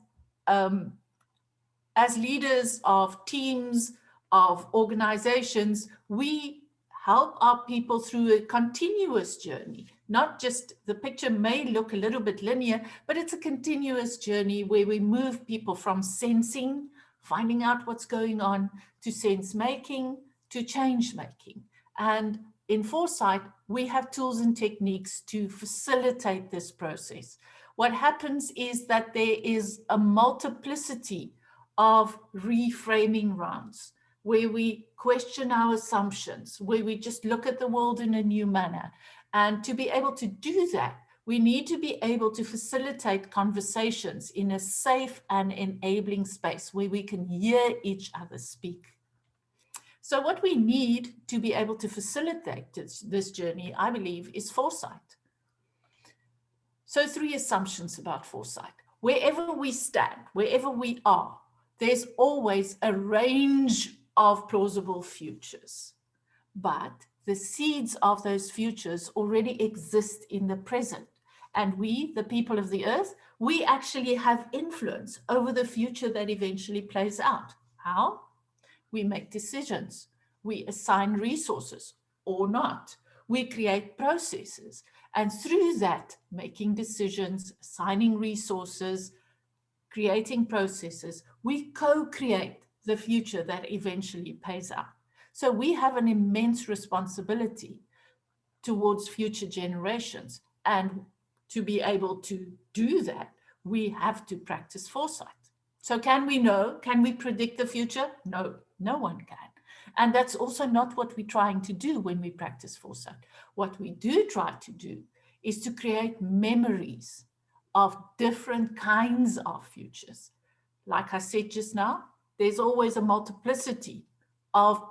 leaders of teams, of organizations. We help our people through a continuous journey. Not just, the picture may look a little bit linear, but it's a continuous journey where we move people from sensing, finding out what's going on, to sense making, to change making. And in foresight, we have tools and techniques to facilitate this process. What happens is that there is a multiplicity of reframing rounds where we question our assumptions, where we just look at the world in a new manner. And to be able to do that, we need to be able to facilitate conversations in a safe and enabling space where we can hear each other speak. So what we need to be able to facilitate this journey, I believe, is foresight. So 3 assumptions about foresight. Wherever we stand, wherever we are, there's always a range of plausible futures. But the seeds of those futures already exist in the present. And we, the people of the earth, we actually have influence over the future that eventually plays out. How? We make decisions. We assign resources or not. We create processes. And through that, making decisions, assigning resources, creating processes, we co-create the future that eventually pays out. So we have an immense responsibility towards future generations. And to be able to do that, we have to practice foresight. So can we know? Can we predict the future? No, no one can. And that's also not what we're trying to do when we practice foresight. What we do try to do is to create memories of different kinds of futures. Like I said just now, there's always a multiplicity of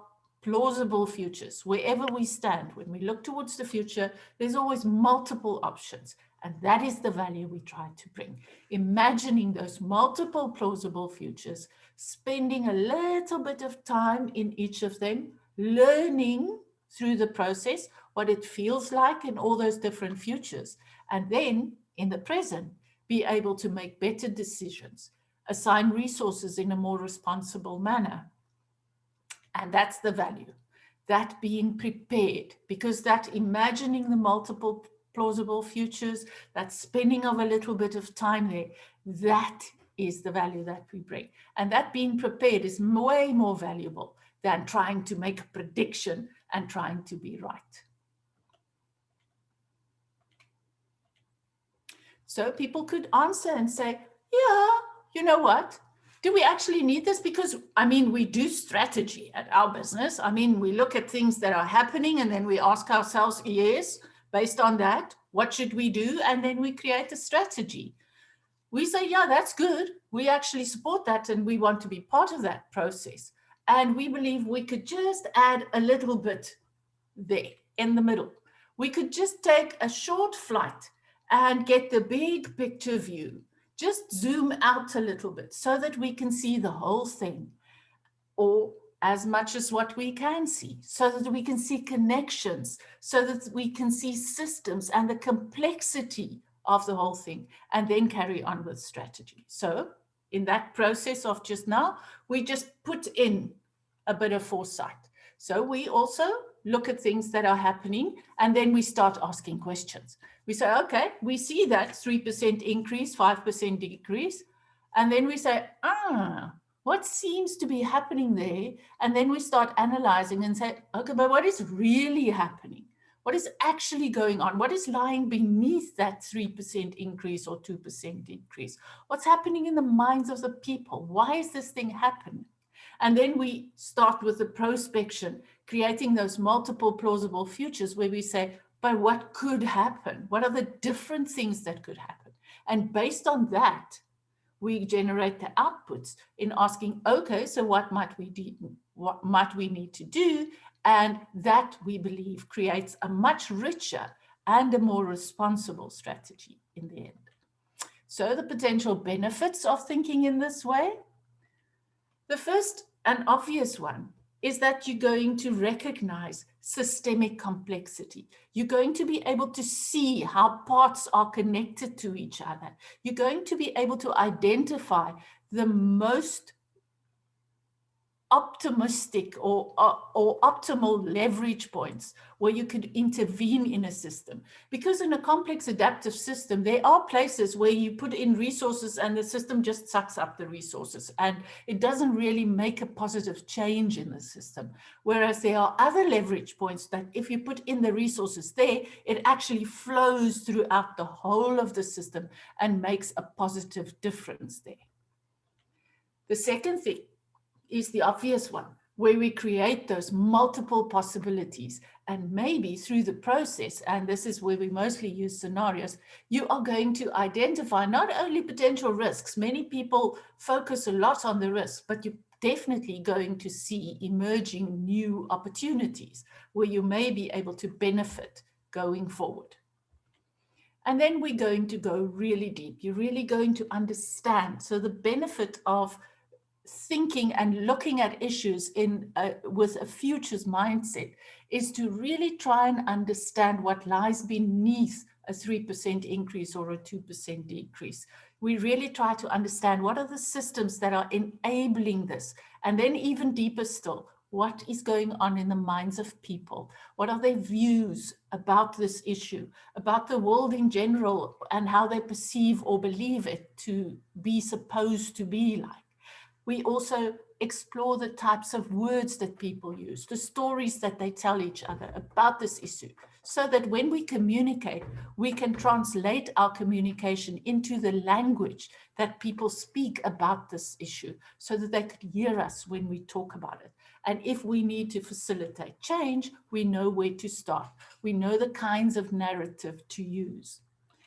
plausible futures. Wherever we stand, when we look towards the future, there's always multiple options. And that is the value we try to bring. Imagining those multiple plausible futures, spending a little bit of time in each of them, learning through the process what it feels like in all those different futures. And then in the present, be able to make better decisions, assign resources in a more responsible manner. And that's the value, that being prepared, because that imagining the multiple plausible futures, that spending of a little bit of time there, that is the value that we bring. And that being prepared is way more valuable than trying to make a prediction and trying to be right. So people could answer and say, yeah, you know what? Do we actually need this? Because, I mean, we do strategy at our business. I mean, we look at things that are happening and then we ask ourselves, yes, based on that, what should we do? And then we create a strategy. We say, yeah, that's good. We actually support that and we want to be part of that process. And we believe we could just add a little bit there in the middle. We could just take a short flight and get the big picture view. Just zoom out a little bit so that we can see the whole thing, or as much as what we can see, so that we can see connections, so that we can see systems and the complexity of the whole thing, and then carry on with strategy. So in that process of just now, we just put in a bit of foresight. So we also look at things that are happening, and then we start asking questions. We say, okay, we see that 3% increase, 5% decrease. And then we say, what seems to be happening there? And then we start analyzing and say, okay, but what is really happening? What is actually going on? What is lying beneath that 3% increase or 2% decrease? What's happening in the minds of the people? Why is this thing happening? And then we start with the prospection, creating those multiple plausible futures where we say, but what could happen? What are the different things that could happen? And based on that, we generate the outputs in asking, okay, so what might we do? What might we need to do? And that, we believe, creates a much richer and a more responsible strategy in the end. So the potential benefits of thinking in this way. The first and obvious one is that you're going to recognize systemic complexity. You're going to be able to see how parts are connected to each other. You're going to be able to identify the most optimistic or optimal leverage points where you could intervene in a system. Because in a complex adaptive system, there are places where you put in resources and the system just sucks up the resources and it doesn't really make a positive change in the system. Whereas there are other leverage points that if you put in the resources there, it actually flows throughout the whole of the system and makes a positive difference there. The second thing is the obvious one, where we create those multiple possibilities. And maybe through the process, and this is where we mostly use scenarios, you are going to identify not only potential risks, many people focus a lot on the risks, but you're definitely going to see emerging new opportunities where you may be able to benefit going forward. And then we're going to go really deep. You're really going to understand. So the benefit of thinking and looking at issues with a futures mindset is to really try and understand what lies beneath a 3% increase or a 2% decrease. We really try to understand what are the systems that are enabling this, and then even deeper still, what is going on in the minds of people? What are their views about this issue, about the world in general, and how they perceive or believe it to be supposed to be like? We also explore the types of words that people use, the stories that they tell each other about this issue, so that when we communicate, we can translate our communication into the language that people speak about this issue, so that they could hear us when we talk about it. And if we need to facilitate change, we know where to start. We know the kinds of narrative to use.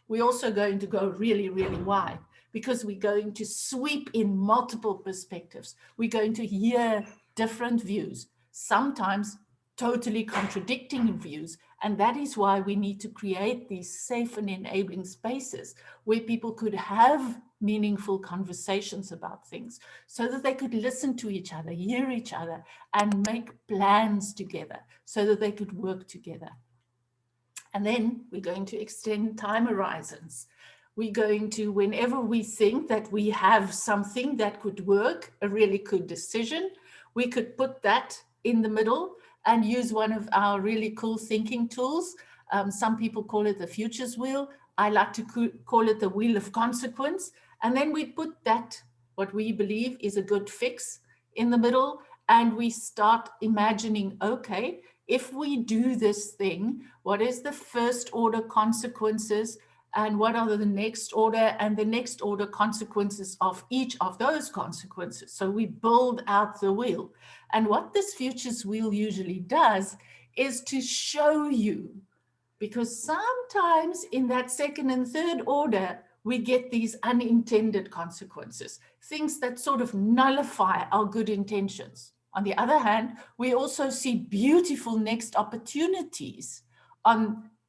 We're also going to go really, really wide, because we're going to sweep in multiple perspectives. We're going to hear different views, sometimes totally contradicting views. And that is why we need to create these safe and enabling spaces where people could have meaningful conversations about things, so that they could listen to each other, hear each other, and make plans together so that they could work together. And then we're going to extend time horizons. We're going to, whenever we think that we have something that could work, a really good decision, we could put that in the middle and use one of our really cool thinking tools. Some people call it the futures wheel. I like to call it the wheel of consequence. And then we put that, what we believe is a good fix, in the middle, and we start imagining, okay, if we do this thing, what is the first order consequences? and what are the next order and the next order consequences of each of those consequences. So we build out the wheel. And what this futures wheel usually does is to show you, because sometimes in that second and third order, we get these unintended consequences, things that sort of nullify our good intentions. On the other hand, we also see beautiful next opportunities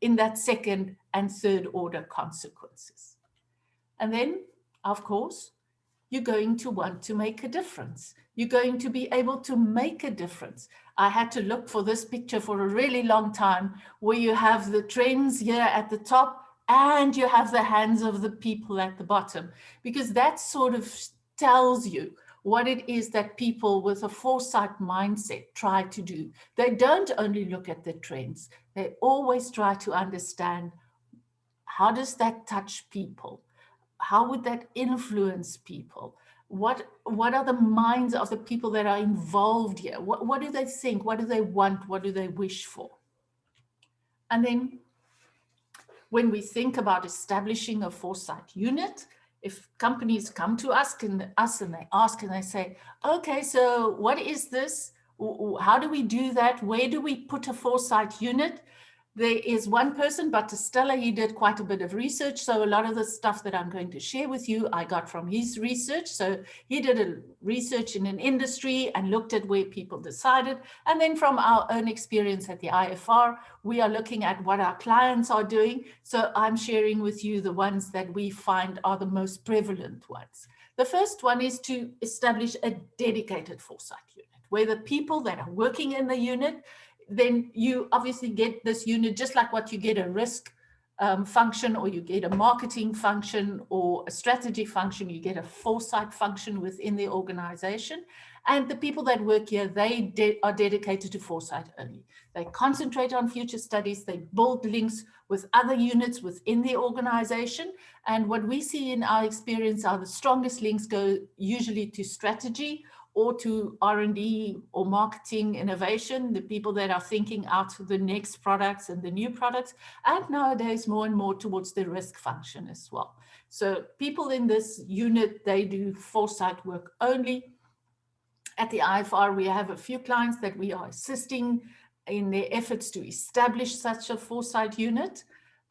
in that second and third order consequences. And then, of course, you're going to want to make a difference. You're going to be able to make a difference. I had to look for this picture for a really long time, where you have the trends here at the top and you have the hands of the people at the bottom, because that sort of tells you what it is that people with a foresight mindset try to do. They don't only look at the trends, they always try to understand, how does that touch people? How would that influence people? What are the minds of the people that are involved here? What do they think? What do they want? What do they wish for? And then when we think about establishing a foresight unit, if companies come to us and they ask and they say, okay, so what is this? How do we do that? Where do we put a foresight unit? There is one person, but Stella, he did quite a bit of research. So a lot of the stuff that I'm going to share with you, I got from his research. So he did a research in an industry and looked at where people decided. And then from our own experience at the IFR, we are looking at what our clients are doing. So I'm sharing with you the ones that we find are the most prevalent ones. The first one is to establish a dedicated foresight unit, where the people that are working in the unit, then you obviously get this unit, just like what you get a risk function, or you get a marketing function or a strategy function, you get a foresight function within the organization. And the people that work here, they are dedicated to foresight only. They concentrate on future studies, they build links with other units within the organization. And what we see in our experience are the strongest links go usually to strategy, or to R&D or marketing innovation, the people that are thinking out the next products and the new products, and nowadays more and more towards the risk function as well. So people in this unit, they do foresight work only. At the IFR, we have a few clients that we are assisting in their efforts to establish such a foresight unit.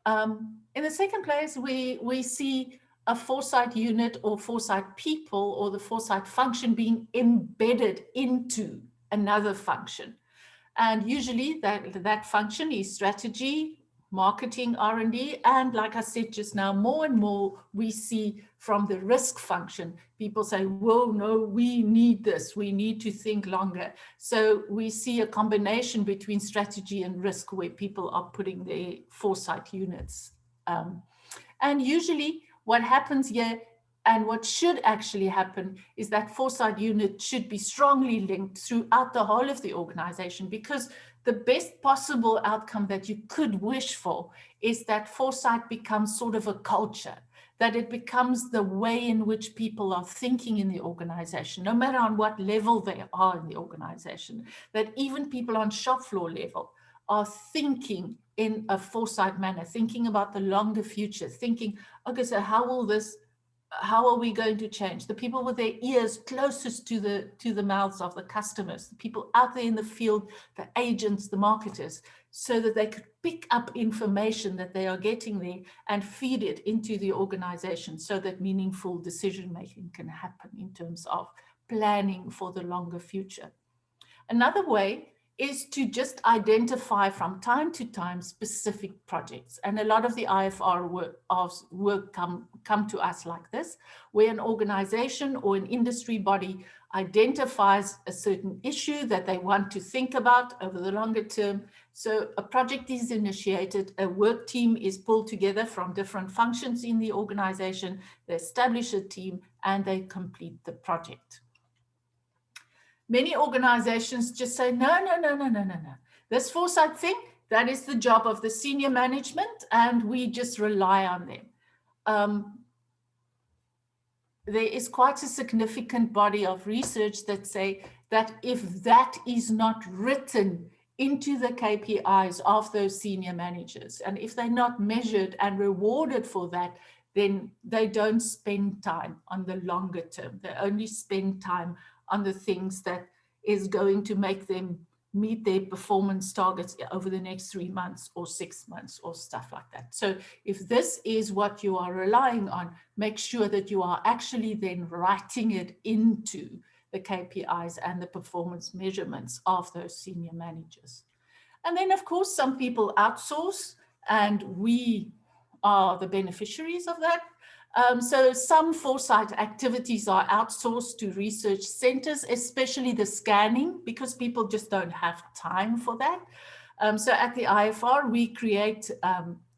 In the second place, we see a foresight unit or foresight people or the foresight function being embedded into another function. And usually that function is strategy, marketing, R&D, and like I said just now, more and more we see from the risk function, people say, whoa, no, we need this, we need to think longer. So we see a combination between strategy and risk where people are putting their foresight units. And usually what happens here, and what should actually happen, is that foresight unit should be strongly linked throughout the whole of the organization, because the best possible outcome that you could wish for is that foresight becomes sort of a culture, that it becomes the way in which people are thinking in the organization, no matter on what level they are in the organization, that even people on shop floor level are thinking in a foresight manner, thinking about the longer future, thinking, okay, so how are we going to change? The people with their ears closest to the mouths of the customers, the people out there in the field, the agents, the marketers, so that they could pick up information that they are getting there and feed it into the organization so that meaningful decision-making can happen in terms of planning for the longer future. Another way is to just identify from time to time specific projects. And a lot of the IFR work come to us like this, where an organization or an industry body identifies a certain issue that they want to think about over the longer term. So a project is initiated, a work team is pulled together from different functions in the organization, they establish a team and they complete the project. Many organizations just say, no. This foresight thing, that is the job of the senior management, and we just rely on them. There is quite a significant body of research that say that if that is not written into the KPIs of those senior managers. And if they're not measured and rewarded for that, then they don't spend time on the longer term. They only spend time on the things that is going to make them meet their performance targets over the next 3 months or 6 months or stuff like that. So if this is what you are relying on, make sure that you are actually then writing it into the KPIs and the performance measurements of those senior managers. And then, of course, some people outsource, and we are the beneficiaries of that. So some foresight activities are outsourced to research centers, especially the scanning, because people just don't have time for that. So at the IFR, we create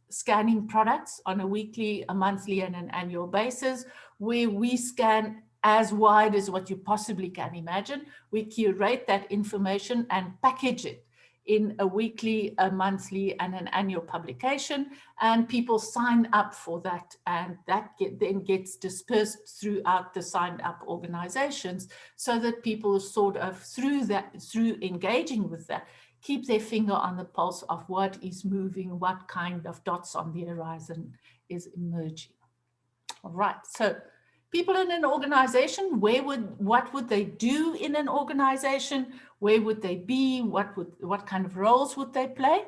scanning products on a weekly, a monthly, and an annual basis, where we scan as wide as what you possibly can imagine. We curate that information and package it in a weekly, a monthly, and an annual publication, and people sign up for that, and that then gets dispersed throughout the signed up organizations, so that people sort of through engaging with that, keep their finger on the pulse of what is moving, what kind of dots on the horizon is emerging. All right, so people in an organization, what would they do in an organization? Where would they be? What kind of roles would they play?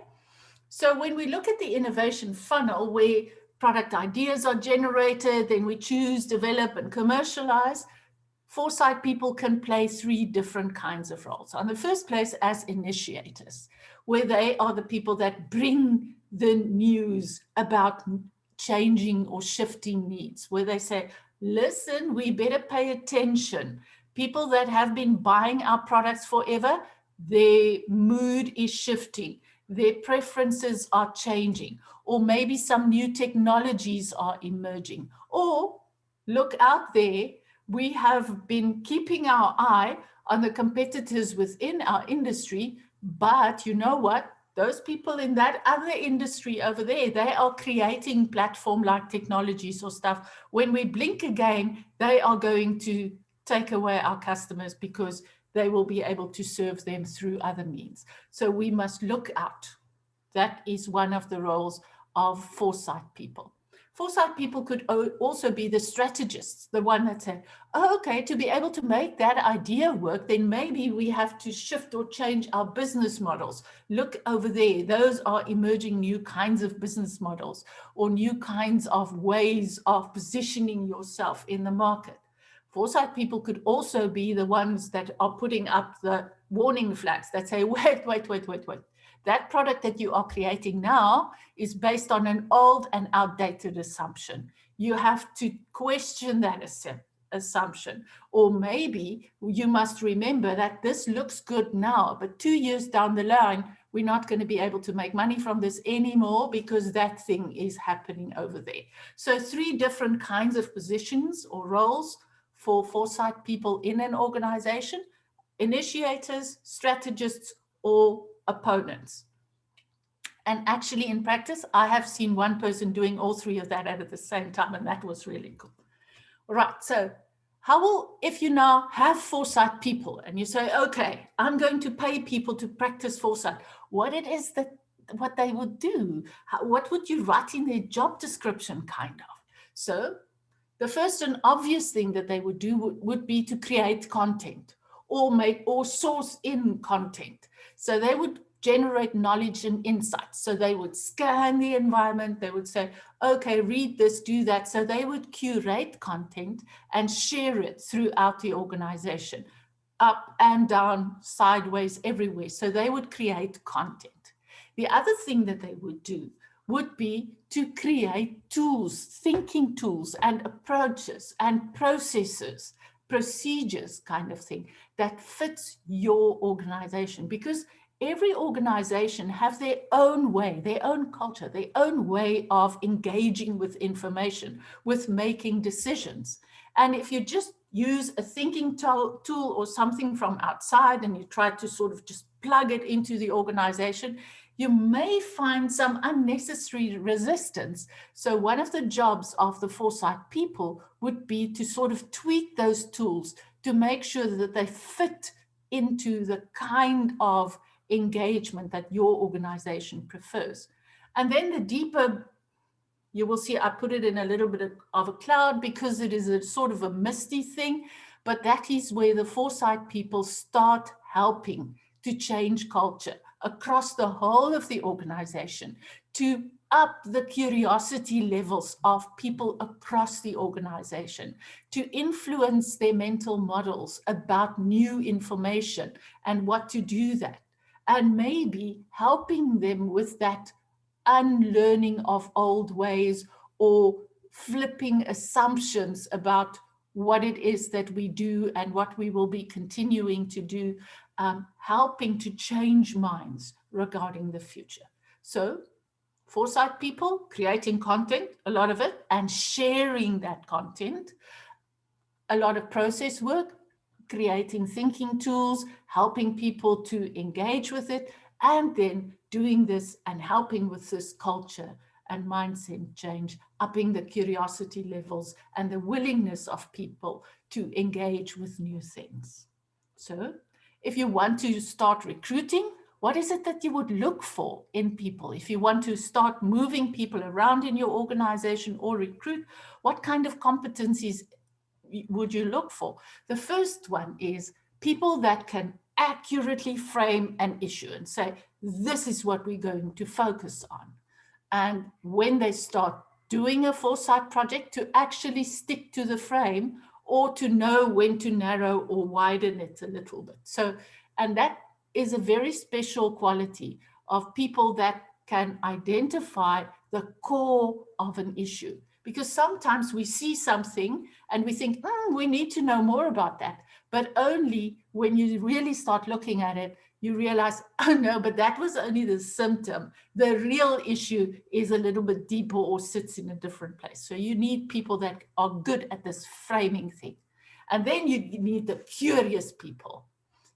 So when we look at the innovation funnel, where product ideas are generated, then we choose, develop, and commercialize, foresight people can play 3 different kinds of roles. On the first place, as initiators, where they are the people that bring the news about changing or shifting needs, where they say, listen, we better pay attention. People that have been buying our products forever, their mood is shifting, their preferences are changing, or maybe some new technologies are emerging. Or look out there, we have been keeping our eye on the competitors within our industry, but you know what? Those people in that other industry over there, they are creating platform-like technologies or stuff. When we blink again, they are going to take away our customers because they will be able to serve them through other means. So we must look out. That is one of the roles of foresight people. Foresight people could also be the strategists, the one that say, oh, okay, to be able to make that idea work, then maybe we have to shift or change our business models. Look over there, those are emerging new kinds of business models or new kinds of ways of positioning yourself in the market. Foresight people could also be the ones that are putting up the warning flags that say, wait. That product that you are creating now is based on an old and outdated assumption. You have to question that assumption. Or maybe you must remember that this looks good now, but 2 years down the line, we're not going to be able to make money from this anymore because that thing is happening over there. So 3 different kinds of positions or roles for foresight people in an organization: initiators, strategists, or opponents. And actually in practice, I have seen one person doing all 3 of that at the same time, and that was really cool. All right, so if you now have foresight people and you say, okay, I'm going to pay people to practice foresight, what they would do? What would you write in their job description, kind of? So the first and obvious thing that they would do would be to create content or source in content. So they would generate knowledge and insights. So they would scan the environment. They would say, okay, read this, do that. So they would curate content and share it throughout the organization, up and down, sideways, everywhere. So they would create content. The other thing that they would do would be to create tools, thinking tools and approaches and processes, procedures kind of thing that fits your organization, because every organization has their own way, their own culture, their own way of engaging with information, with making decisions. And if you just use a thinking tool or something from outside and you try to sort of just plug it into the organization, you may find some unnecessary resistance. So one of the jobs of the foresight people would be to sort of tweak those tools to make sure that they fit into the kind of engagement that your organization prefers. And then the deeper, you will see I put it in a little bit of a cloud because it is a sort of a misty thing, but that is where the Foresight people start helping to change culture across the whole of the organization, to up the curiosity levels of people across the organization, to influence their mental models about new information and what to do that, and maybe helping them with that unlearning of old ways or flipping assumptions about what it is that we do and what we will be continuing to do, helping to change minds regarding the future. So Foresight people creating content, a lot of it, and sharing that content, a lot of process work, creating thinking tools, helping people to engage with it, and then doing this and helping with this culture and mindset change, upping the curiosity levels and the willingness of people to engage with new things. So if you want to start recruiting, what is it that you would look for in people? If you want to start moving people around in your organization or recruit, what kind of competencies would you look for? The first one is people that can accurately frame an issue and say, this is what we're going to focus on. And when they start doing a Foresight project, to actually stick to the frame or to know when to narrow or widen it a little bit. So, and that is a very special quality of people that can identify the core of an issue. Because sometimes we see something and we think, we need to know more about that. But only when you really start looking at it, you realize, oh no, but that was only the symptom. The real issue is a little bit deeper or sits in a different place. So you need people that are good at this framing thing. And then you need the curious people.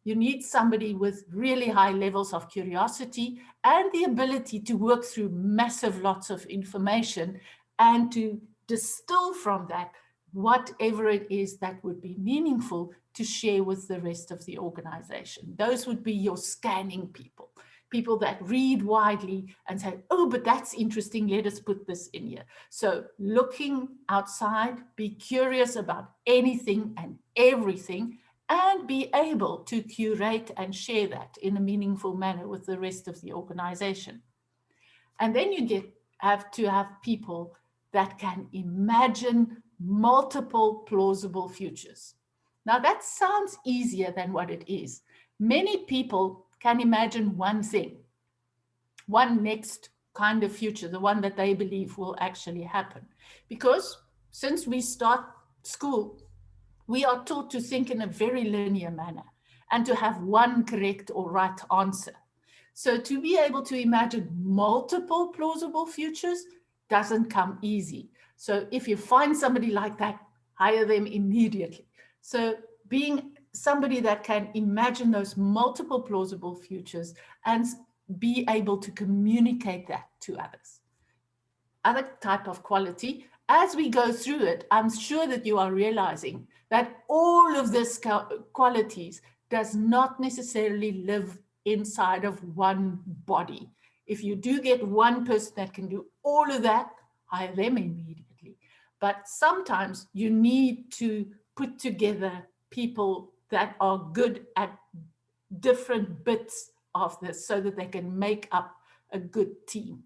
You need somebody with really high levels of curiosity and the ability to work through massive lots of information and to distill from that whatever it is that would be meaningful to share with the rest of the organization. Those would be your scanning people, people that read widely and say, oh, but that's interesting, let us put this in here. So looking outside, be curious about anything and everything, and be able to curate and share that in a meaningful manner with the rest of the organization. And then you have to have people that can imagine multiple plausible futures. Now that sounds easier than what it is. Many people can imagine one thing, one next kind of future, the one that they believe will actually happen. Because since we start school, we are taught to think in a very linear manner and to have one correct or right answer. So to be able to imagine multiple plausible futures doesn't come easy. So if you find somebody like that, hire them immediately. So being somebody that can imagine those multiple plausible futures and be able to communicate that to others. Other type of quality, as we go through it, I'm sure that you are realizing that all of these qualities does not necessarily live inside of one body. If you do get one person that can do all of that, hire them immediately. But sometimes you need to put together people that are good at different bits of this so that they can make up a good team.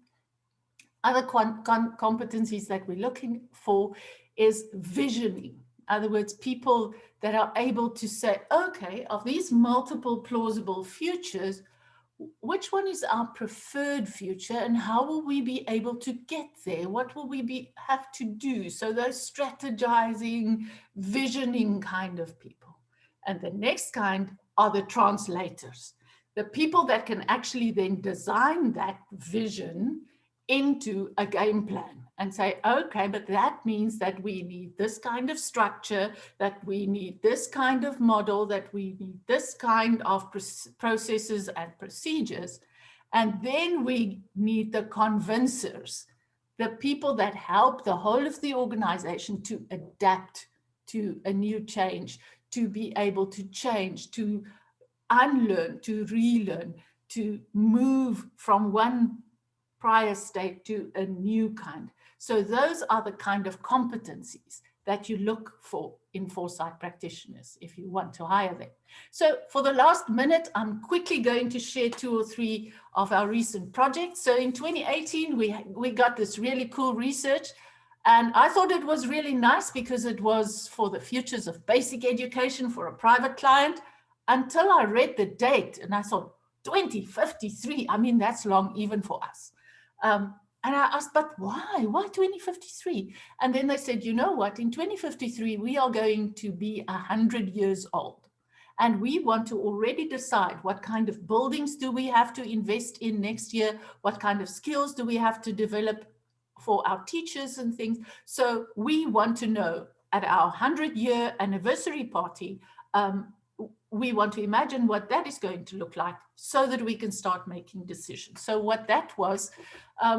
Other competencies that we're looking for is visioning. In other words, people that are able to say, okay, of these multiple plausible futures, which one is our preferred future and how will we be able to get there? What will we have to do? So those strategizing, visioning kind of people. And the next kind are the translators, the people that can actually then design that vision into a game plan and say, okay, but that means that we need this kind of structure, that we need this kind of model, that we need this kind of processes and procedures. And then we need the convincers, the people that help the whole of the organization to adapt to a new change, to be able to change, to unlearn, to relearn, to move from one prior state to a new kind. So those are the kind of competencies that you look for in Foresight practitioners if you want to hire them. So for the last minute, I'm quickly going to share 2 or 3 of our recent projects. So in 2018, we got this really cool research, and I thought it was really nice because it was for the futures of basic education for a private client, until I read the date and I thought, 2053, I mean, that's long even for us. And I asked, but why? Why 2053? And then they said, you know what, in 2053, we are going to be 100 years old. And we want to already decide what kind of buildings do we have to invest in next year? What kind of skills do we have to develop for our teachers and things? So we want to know at our 100-year anniversary party, we want to imagine what that is going to look like so that we can start making decisions. So what that was,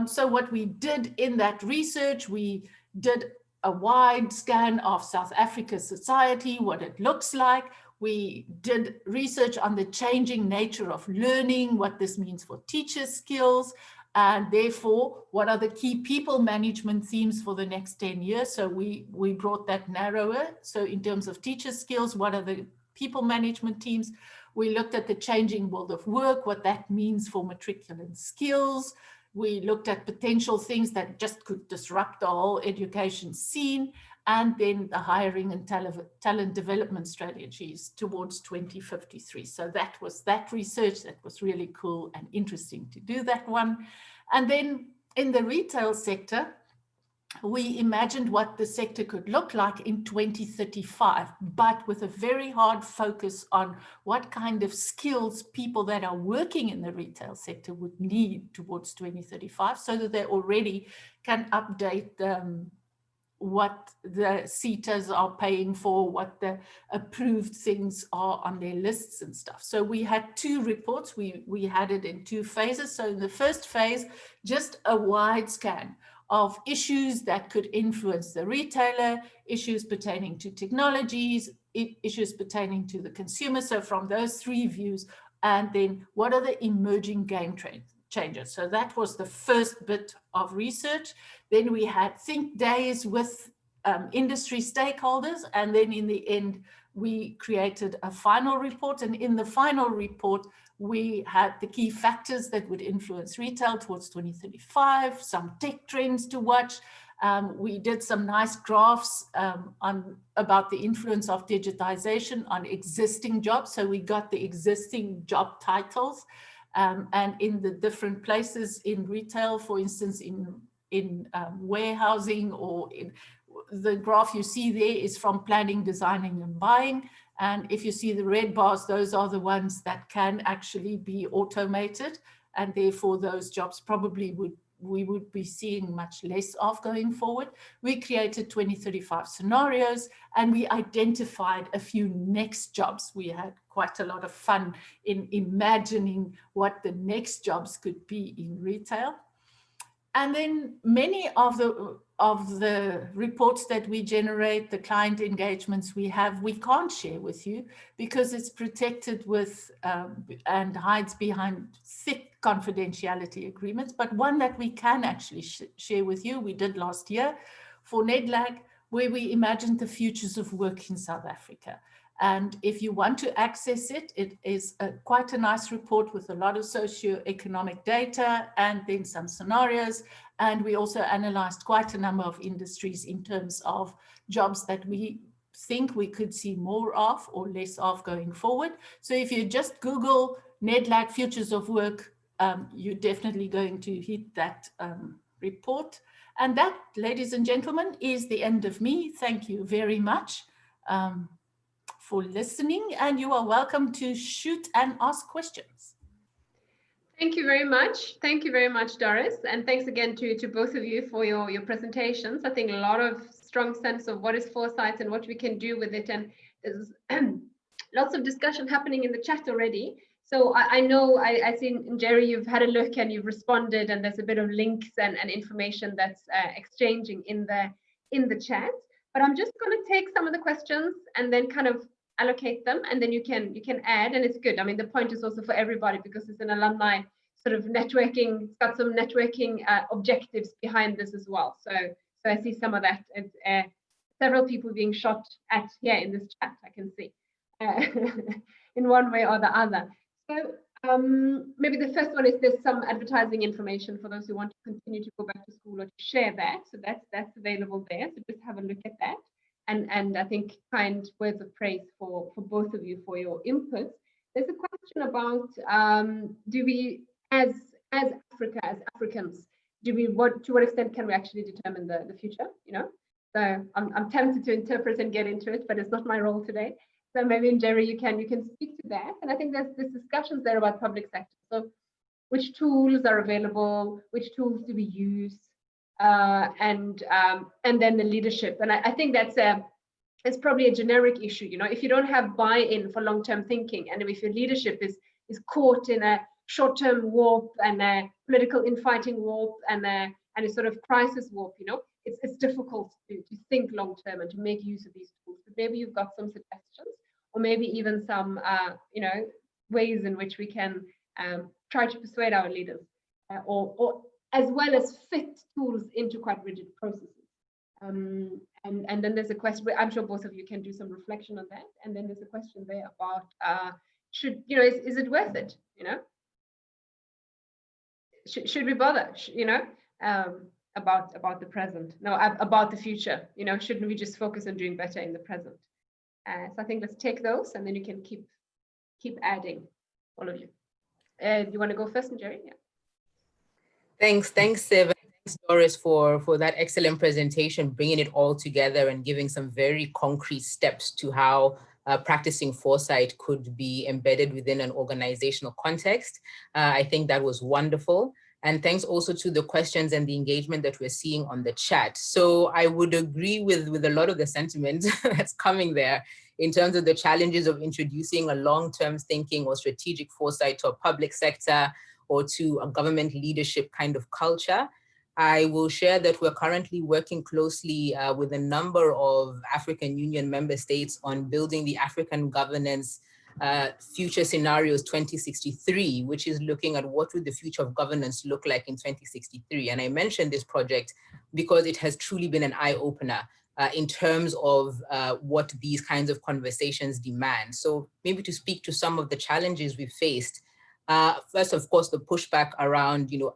so what we did in that research, we did a wide scan of South Africa's society, what it looks like. We did research on the changing nature of learning, what this means for teacher skills, and therefore, what are the key people management themes for the next 10 years? So we brought that narrower. So in terms of teacher skills, what are the people management teams? We looked at the changing world of work, what that means for matriculant skills. We looked at potential things that just could disrupt the whole education scene, and then the hiring and talent development strategies towards 2053. So that was that research. That was really cool and interesting to do that one. And then in the retail sector, we imagined what the sector could look like in 2035, but with a very hard focus on what kind of skills people that are working in the retail sector would need towards 2035, so that they already can update what the CETAs are paying for, what the approved things are on their lists and stuff. So we had 2 reports. We had it in 2 phases. So in the first phase, just a wide scan of issues that could influence the retailer, issues pertaining to technologies, issues pertaining to the consumer. So from those 3 views, and then what are the emerging game changes? So that was the first bit of research. Then we had think days with industry stakeholders, and then in the end, we created a final report. And in the final report, we had the key factors that would influence retail towards 2035, some tech trends to watch. We did some nice graphs about the influence of digitization on existing jobs. So we got the existing job titles, and in the different places in retail, for instance, in warehousing, or in the graph you see there is from planning, designing, and buying. And if you see the red bars, those are the ones that can actually be automated. And therefore, those jobs probably we would be seeing much less of going forward. We created 2035 scenarios, and we identified a few next jobs. We had quite a lot of fun in imagining what the next jobs could be in retail. And then many of the reports that we generate, the client engagements we have, we can't share with you because it's protected with and hides behind thick confidentiality agreements. But one that we can actually share with you, we did last year for NEDLAC, where we imagined the futures of work in South Africa. And if you want to access it, it is quite a nice report with a lot of socioeconomic data and then some scenarios. And we also analyzed quite a number of industries in terms of jobs that we think we could see more of or less of going forward. So if you just Google NEDLAC Futures of Work, you're definitely going to hit that report. And that, ladies and gentlemen, is the end of me. Thank you very much for listening, and you are welcome to shoot and ask questions. Thank you very much. Thank you very much, Doris. And thanks again to both of you for your presentations. I think a lot of strong sense of what is Foresight and what we can do with it. And there's lots of discussion happening in the chat already. So I know I see, Njeri, you've had a look and you've responded, and there's a bit of links and information that's exchanging in the chat. But I'm just going to take some of the questions and then kind of allocate them, and then you can add, and it's good. I mean, the point is also for everybody, because it's an alumni sort of networking. It's got some networking objectives behind this as well. So I see some of that. It's several people being shot at here in this chat, I can see, in one way or the other. So maybe the first one is there's some advertising information for those who want to continue to go back to school or to share that. So that's available there. So just have a look at that. And I think kind words of praise for both of you for your inputs. There's a question about do we, as Africa, as Africans, to what extent can we actually determine the future? You know, so I'm tempted to interpret and get into it, but it's not my role today. So maybe Njeri, you can speak to that. And I think there's discussions there about public sector. So which tools are available, which tools do we use, and then the leadership. And I think it's probably a generic issue. You know, if you don't have buy-in for long-term thinking, and if your leadership is caught in a short-term warp and a political infighting warp and a sort of crisis warp, you know, it's difficult to think long-term and to make use of these tools. But maybe you've got some suggestions, or maybe even some you know, ways in which we can try to persuade our leaders, or as well as fit tools into quite rigid processes. And then there's a question, I'm sure both of you can do some reflection on that. And then there's a question there about should, you know, is it worth it? You know, should we bother? You know, about the present? No, about the future. You know, shouldn't we just focus on doing better in the present? So I think let's take those, and then you can keep adding, all of you. Do you want to go first, Njeri? Yeah. Thanks, Siv. Thanks, Doris, for that excellent presentation, bringing it all together and giving some very concrete steps to how practicing foresight could be embedded within an organizational context. I think that was wonderful. And thanks also to the questions and the engagement that we're seeing on the chat. So I would agree with a lot of the sentiment that's coming there in terms of the challenges of introducing a long-term thinking or strategic foresight to a public sector or to a government leadership kind of culture. I will share that we're currently working closely with a number of African Union member states on building the African Governance Future Scenarios 2063, which is looking at what would the future of governance look like in 2063. And I mentioned this project because it has truly been an eye-opener in terms of what these kinds of conversations demand. So maybe to speak to some of the challenges we faced. First, of course, the pushback around, you know,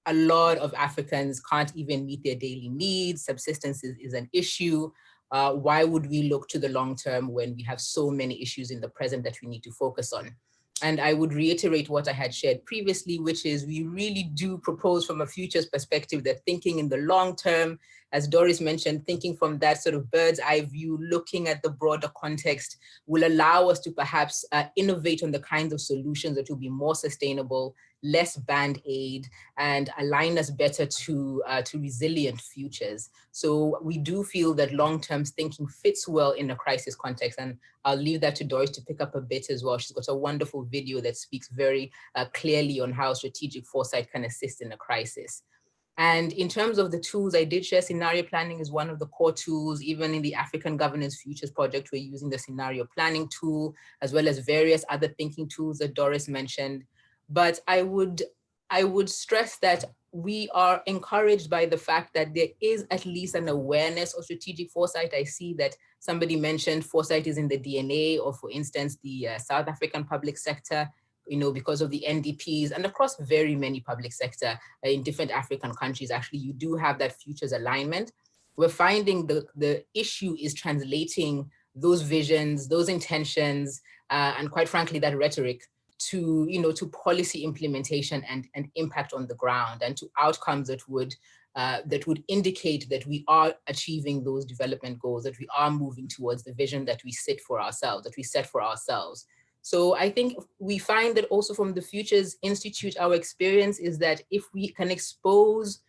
a lot of Africans can't even meet their daily needs. Subsistence is an issue. Why would we look to the long term when we have so many issues in the present that we need to focus on? And I would reiterate what I had shared previously, which is we really do propose from a futures perspective that thinking in the long term, as Doris mentioned, thinking from that sort of bird's eye view, looking at the broader context will allow us to perhaps innovate on the kinds of solutions that will be more sustainable, less band-aid, and align us better to resilient futures. So we do feel that long-term thinking fits well in a crisis context, and I'll leave that to Doris to pick up a bit as well. She's got a wonderful video that speaks very clearly on how strategic foresight can assist in a crisis. And in terms of the tools, I did share scenario planning is one of the core tools. Even in the African Governance Futures Project, we're using the scenario planning tool, as well as various other thinking tools that Doris mentioned. But I would stress that we are encouraged by the fact that there is at least an awareness of strategic foresight. I see that somebody mentioned foresight is in the DNA of, for instance, the South African public sector, you know, because of the NDPs and across very many public sector in different African countries. Actually, you do have that futures alignment. We're finding the issue is translating those visions, those intentions, and quite frankly, that rhetoric to, you know, to policy implementation and impact on the ground, and to outcomes that would indicate that we are achieving those development goals, that we are moving towards the vision that we set for ourselves. So I think we find that also from the Futures Institute, our experience is that if we can expose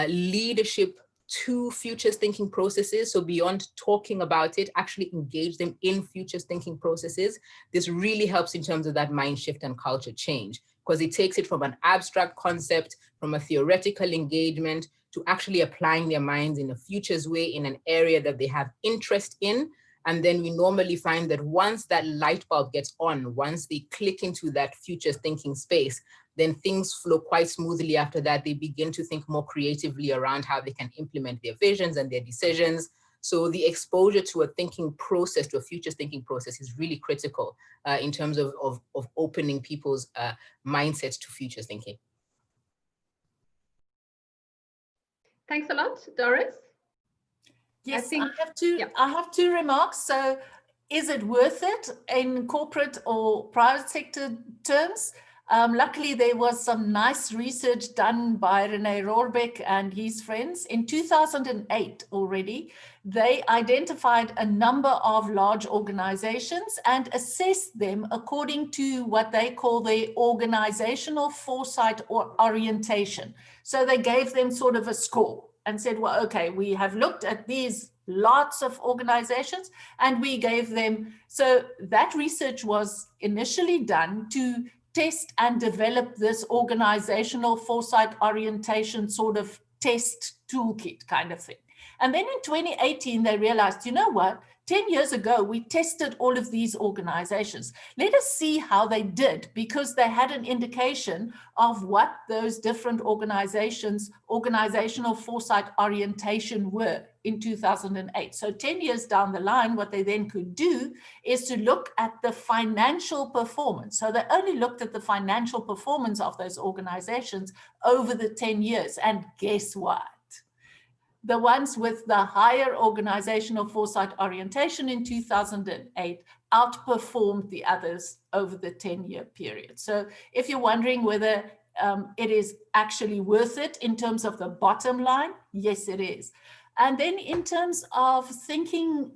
leadership to futures thinking processes, so beyond talking about it, actually engage them in futures thinking processes, this really helps in terms of that mind shift and culture change, because it takes it from an abstract concept, from a theoretical engagement, to actually applying their minds in a futures way in an area that they have interest in, And then we normally find that once that light bulb gets on, once they click into that future thinking space, then things flow quite smoothly after that. They begin to think more creatively around how they can implement their visions and their decisions. So the exposure to a thinking process, to a future thinking process, is really critical in terms of opening people's mindsets to future thinking. Thanks a lot, Doris. Yes, I have two remarks. So is it worth it in corporate or private sector terms? Luckily, there was some nice research done by René Rohrbeck and his friends. In 2008 already, they identified a number of large organizations and assessed them according to what they call their organizational foresight or orientation. So they gave them sort of a score and said, well, okay, we have looked at these lots of organizations and we gave them. So that research was initially done to test and develop this organizational foresight orientation sort of test toolkit kind of thing. And then in 2018, they realized, you know what, 10 years ago, we tested all of these organizations. Let us see how they did, because they had an indication of what those different organizations, organizational foresight orientation were in 2008. So 10 years down the line, what they then could do is to look at the financial performance. So they only looked at the financial performance of those organizations over the 10 years. And guess what? The ones with the higher organizational foresight orientation in 2008 outperformed the others over the 10-year period. So if you're wondering whether it is actually worth it in terms of the bottom line, yes, it is. And then in terms of thinking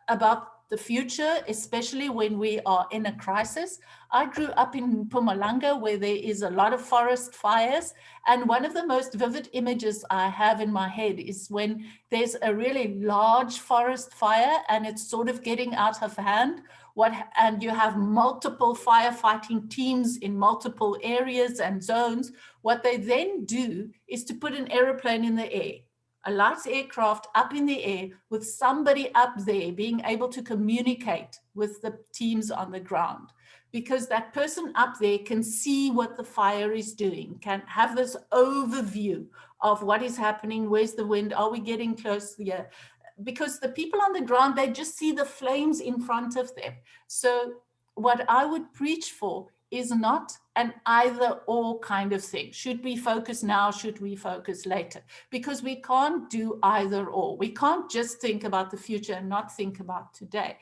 about the future, especially when we are in a crisis, I grew up in Mpumalanga, where there is a lot of forest fires. And one of the most vivid images I have in my head is when there's a really large forest fire and it's sort of getting out of hand. And you have multiple firefighting teams in multiple areas and zones. What they then do is to put an airplane in the air, a light aircraft up in the air with somebody up there being able to communicate with the teams on the ground, because that person up there can see what the fire is doing, can have this overview of what is happening, where's the wind, are we getting close here? Because the people on the ground, they just see the flames in front of them. So what I would preach for is not an either or kind of thing. Should we focus now? Should we focus later? Because we can't do either or. We can't just think about the future and not think about today.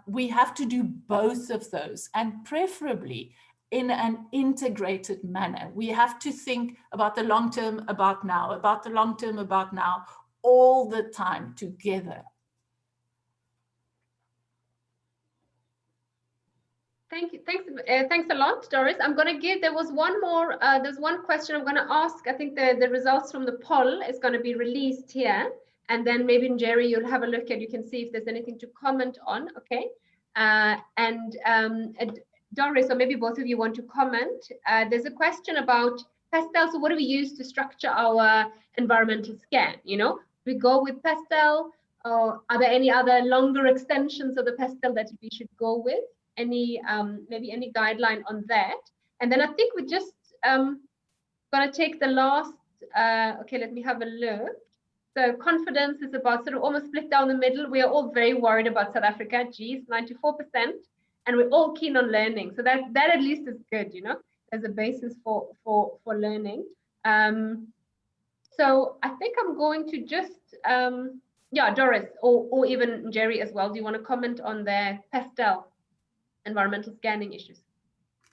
We have to do both of those, and preferably in an integrated manner. We have to think about the long term, about now, about the long term, about now, all the time together. Thank you. Thanks a lot, Doris. I'm going to give, there was one more, there's one question I'm going to ask. I think the results from the poll is going to be released here. And then maybe, Njeri, you'll have a look and you can see if there's anything to comment on, okay? And Doris, or maybe both of you want to comment. There's a question about pastel. So what do we use to structure our environmental scan? You know, we go with pastel, or are there any other longer extensions of the pastel that we should go with? Any maybe any guideline on that? And then I think we're just gonna take the last, okay, let me have a look. So confidence is about sort of almost split down the middle. We are all very worried about South Africa, geez, 94%, and we're all keen on learning. So that at least is good, you know, as a basis for learning. So I think I'm going to just, yeah, Doris, or even Njeri as well. Do you want to comment on the pastel environmental scanning issues?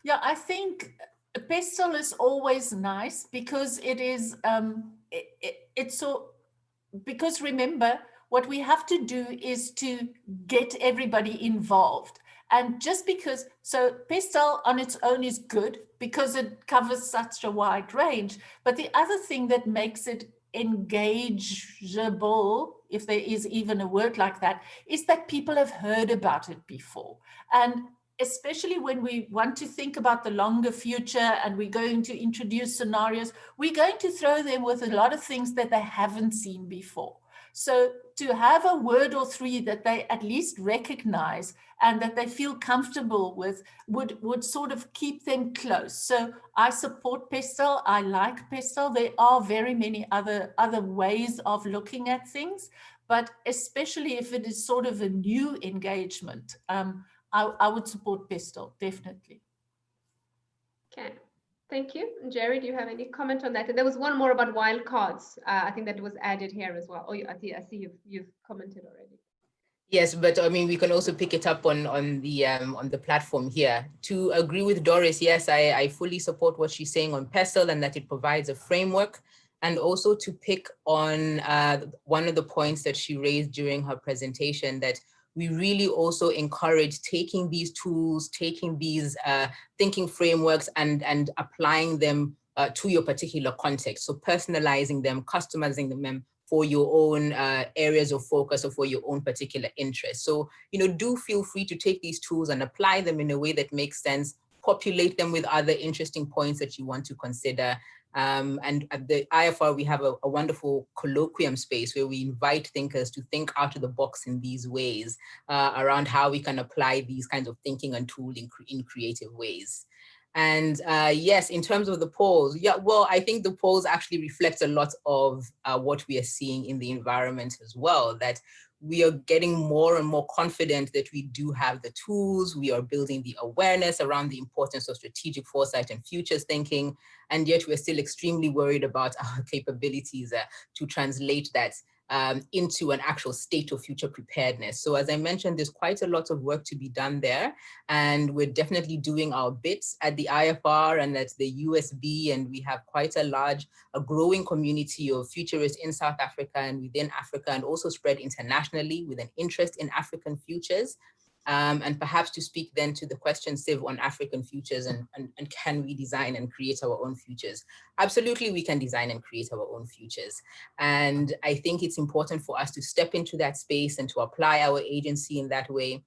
Yeah, I think pastel is always nice because it is, it's so, because remember, what we have to do is to get everybody involved. And just because, so pastel on its own is good because it covers such a wide range. But the other thing that makes it engageable, if there is even a word like that, is that people have heard about it before. And especially when we want to think about the longer future and we're going to introduce scenarios, we're going to throw them with a lot of things that they haven't seen before. So to have a word or three that they at least recognize and that they feel comfortable with would sort of keep them close. So I support PESTEL. I like PESTEL. There are very many other ways of looking at things, but especially if it is sort of a new engagement, I would support PESTEL, definitely. Okay, thank you. Njeri, do you have any comment on that? And there was one more about wildcards. I think that was added here as well. Oh, I see you've commented already. Yes, but I mean, we can also pick it up on the platform here. To agree with Doris, yes, I fully support what she's saying on PESTEL and that it provides a framework. And also to pick on one of the points that she raised during her presentation, that we really also encourage taking these tools, taking these thinking frameworks and applying them to your particular context. So personalizing them, customizing them for your own areas of focus or for your own particular interests. So, do feel free to take these tools and apply them in a way that makes sense, populate them with other interesting points that you want to consider. And at the IFR, we have a wonderful colloquium space where we invite thinkers to think out of the box in these ways around how we can apply these kinds of thinking and tooling in creative ways. And yes, in terms of the polls, yeah, well, I think the polls actually reflect a lot of what we are seeing in the environment as well, that we are getting more and more confident that we do have the tools, we are building the awareness around the importance of strategic foresight and futures thinking, and yet we're still extremely worried about our capabilities to translate that into an actual state of future preparedness. So as I mentioned, there's quite a lot of work to be done there, and we're definitely doing our bits at the IFR and at the USB, and we have quite a growing community of futurists in South Africa and within Africa, and also spread internationally with an interest in African futures. And perhaps to speak then to the question, Siv, on African futures and can we design and create our own futures? Absolutely, we can design and create our own futures. And I think it's important for us to step into that space and to apply our agency in that way.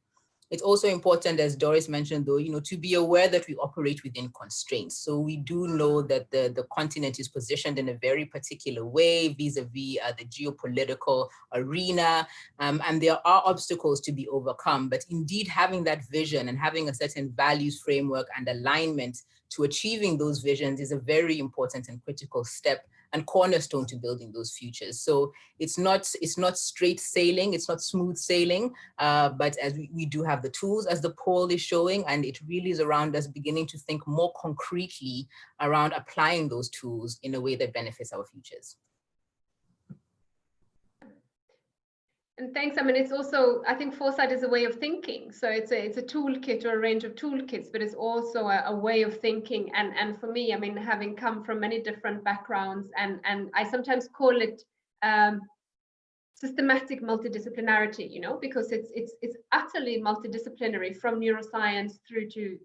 It's also important, as Doris mentioned, though, to be aware that we operate within constraints. So we do know that the continent is positioned in a very particular way vis-a-vis the geopolitical arena, and there are obstacles to be overcome. But indeed, having that vision and having a certain values framework and alignment to achieving those visions is a very important and critical step and cornerstone to building those futures. So it's not straight sailing, it's not smooth sailing, but as we do have the tools, as the poll is showing, and it really is around us beginning to think more concretely around applying those tools in a way that benefits our futures. And thanks. I mean, it's also, I think foresight is a way of thinking. So it's a toolkit or a range of toolkits, but it's also a way of thinking. And for me, I mean, having come from many different backgrounds, and I sometimes call it systematic multidisciplinarity, because it's utterly multidisciplinary, from neuroscience through to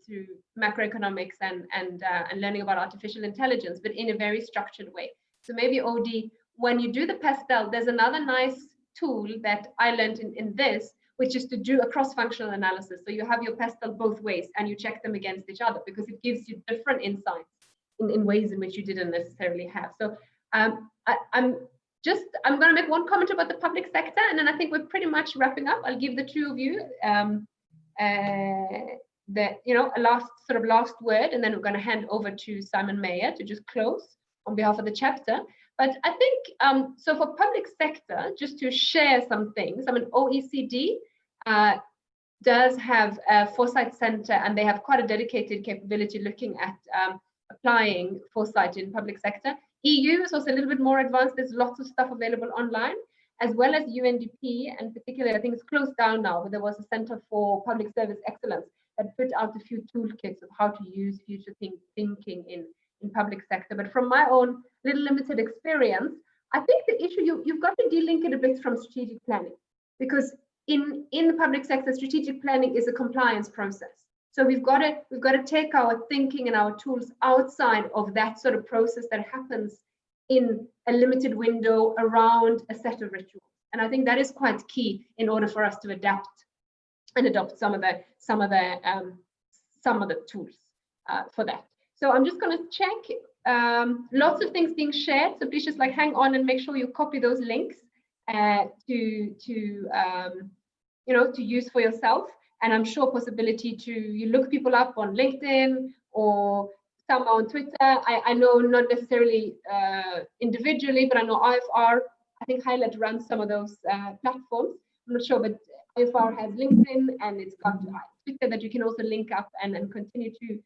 macroeconomics and learning about artificial intelligence, but in a very structured way. So maybe, Odie, when you do the PESTEL, there's another nice tool that I learned in this, which is to do a cross-functional analysis. So you have your PESTEL both ways and you check them against each other, because it gives you different insights in ways in which you didn't necessarily have. So I'm going to make one comment about the public sector, and then I think we're pretty much wrapping up. I'll give the two of you a last word, and then we're going to hand over to Simon Mayer to just close on behalf of the chapter. But I think, so for public sector, just to share some things, I mean, OECD does have a Foresight Center, and they have quite a dedicated capability looking at applying foresight in public sector. EU is also a little bit more advanced. There's lots of stuff available online, as well as UNDP, and particularly, I think it's closed down now, but there was a Center for Public Service Excellence that put out a few toolkits of how to use future thinking in public sector. But from my own little limited experience, I think the issue, you've got to de-link it a bit from strategic planning, because in the public sector, strategic planning is a compliance process. So we've got to take our thinking and our tools outside of that sort of process that happens in a limited window around a set of rituals. And I think that is quite key in order for us to adapt and adopt some of the tools for that. So I'm just going to check. Lots of things being shared. So please just hang on and make sure you copy those links. to use for yourself. And I'm sure possibility to you look people up on LinkedIn or some on Twitter. I know not necessarily individually, but I know IFR, I think Highlight runs some of those platforms. I'm not sure, but IFR has LinkedIn and it's got Twitter that you can also link up and continue to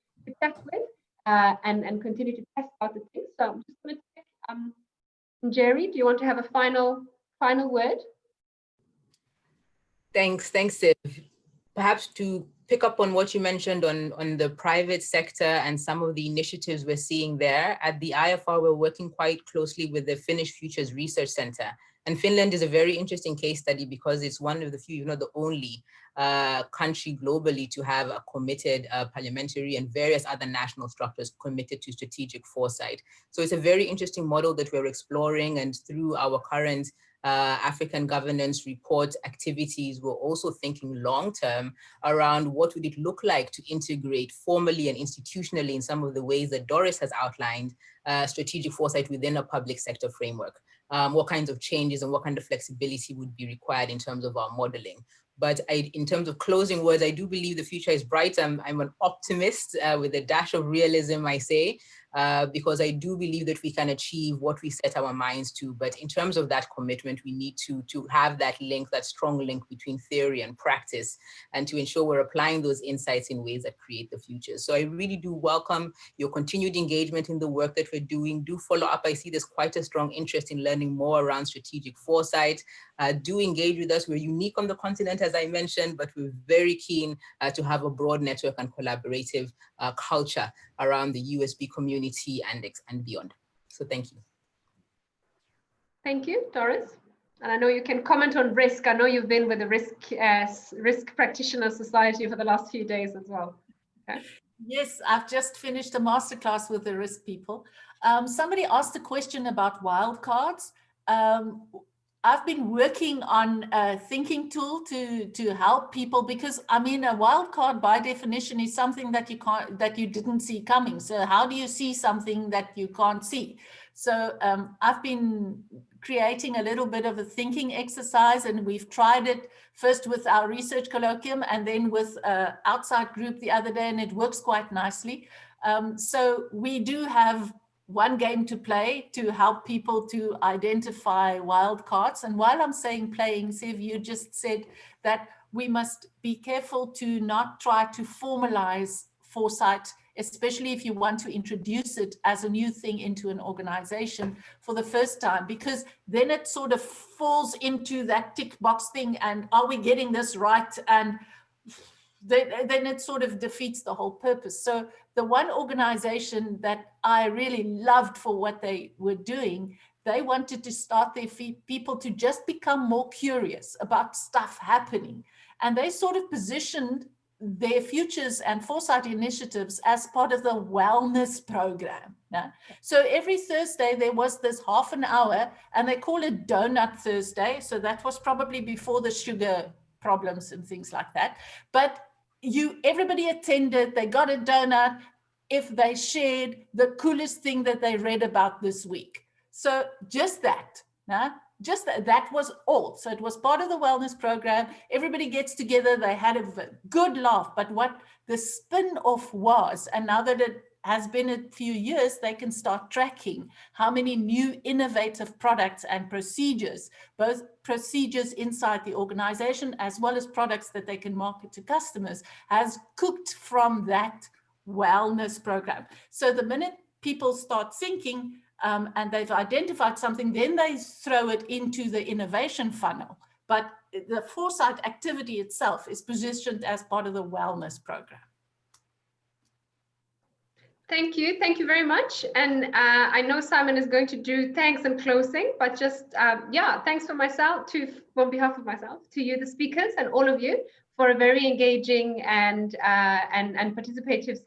chat with and continue to test out the things. So I'm just going to take Njeri, do you want to have a final word? Thanks, Sid. Perhaps to pick up on what you mentioned on the private sector and some of the initiatives we're seeing there. At the IFR, we're working quite closely with the Finnish Futures Research Center. And Finland is a very interesting case study because it's one of the few, the only country globally to have a committed parliamentary and various other national structures committed to strategic foresight. So it's a very interesting model that we're exploring, and through our current African governance report activities, we're also thinking long-term around what would it look like to integrate formally and institutionally in some of the ways that Doris has outlined strategic foresight within a public sector framework. What kinds of changes and what kind of flexibility would be required in terms of our modeling. But in terms of closing words, I do believe the future is bright. I'm an optimist with a dash of realism, I say, because I do believe that we can achieve what we set our minds to. But in terms of that commitment, we need to have that link, that strong link between theory and practice, and to ensure we're applying those insights in ways that create the future. So I really do welcome your continued engagement in the work that we're doing. Do follow up. I see there's quite a strong interest in learning more around strategic foresight. Do engage with us. We're unique on the continent, as I mentioned, but we're very keen to have a broad network and collaborative culture around the USB community and beyond. So thank you. Thank you, Doris. And I know you can comment on risk. I know you've been with the Risk Practitioner Society for the last few days as well. Okay. Yes, I've just finished a masterclass with the risk people. Somebody asked a question about wildcards. I've been working on a thinking tool to help people, because I mean, a wildcard by definition is something that you didn't see coming. So how do you see something that you can't see? So I've been creating a little bit of a thinking exercise, and we've tried it first with our research colloquium and then with an outside group the other day, and it works quite nicely. So we do have one game to play to help people to identify wildcards. And while I'm saying playing, Siv, you just said that we must be careful to not try to formalize foresight, especially if you want to introduce it as a new thing into an organization for the first time, because then it sort of falls into that tick box thing, and are we getting this right? And then it sort of defeats the whole purpose. So the one organization that I really loved for what they were doing, they wanted to start their people to just become more curious about stuff happening. And they sort of positioned their futures and foresight initiatives as part of the wellness program. Yeah? So every Thursday there was this half an hour, and they call it Donut Thursday. So that was probably before the sugar problems and things like that. But everybody attended, they got a donut if they shared the coolest thing that they read about this week. So just that, just that was all. So it was part of the wellness program. Everybody gets together, they had a good laugh. But what the spin-off was, and now that it has been a few years, they can start tracking how many new innovative products and procedures, both procedures inside the organization as well as products that they can market to customers, has cooked from that wellness program. So the minute people start thinking and they've identified something, then they throw it into the innovation funnel. But the foresight activity itself is positioned as part of the wellness program. Thank you very much. And I know Simon is going to do thanks and closing, but just thanks on behalf of myself to you, the speakers, and all of you for a very engaging and participative session.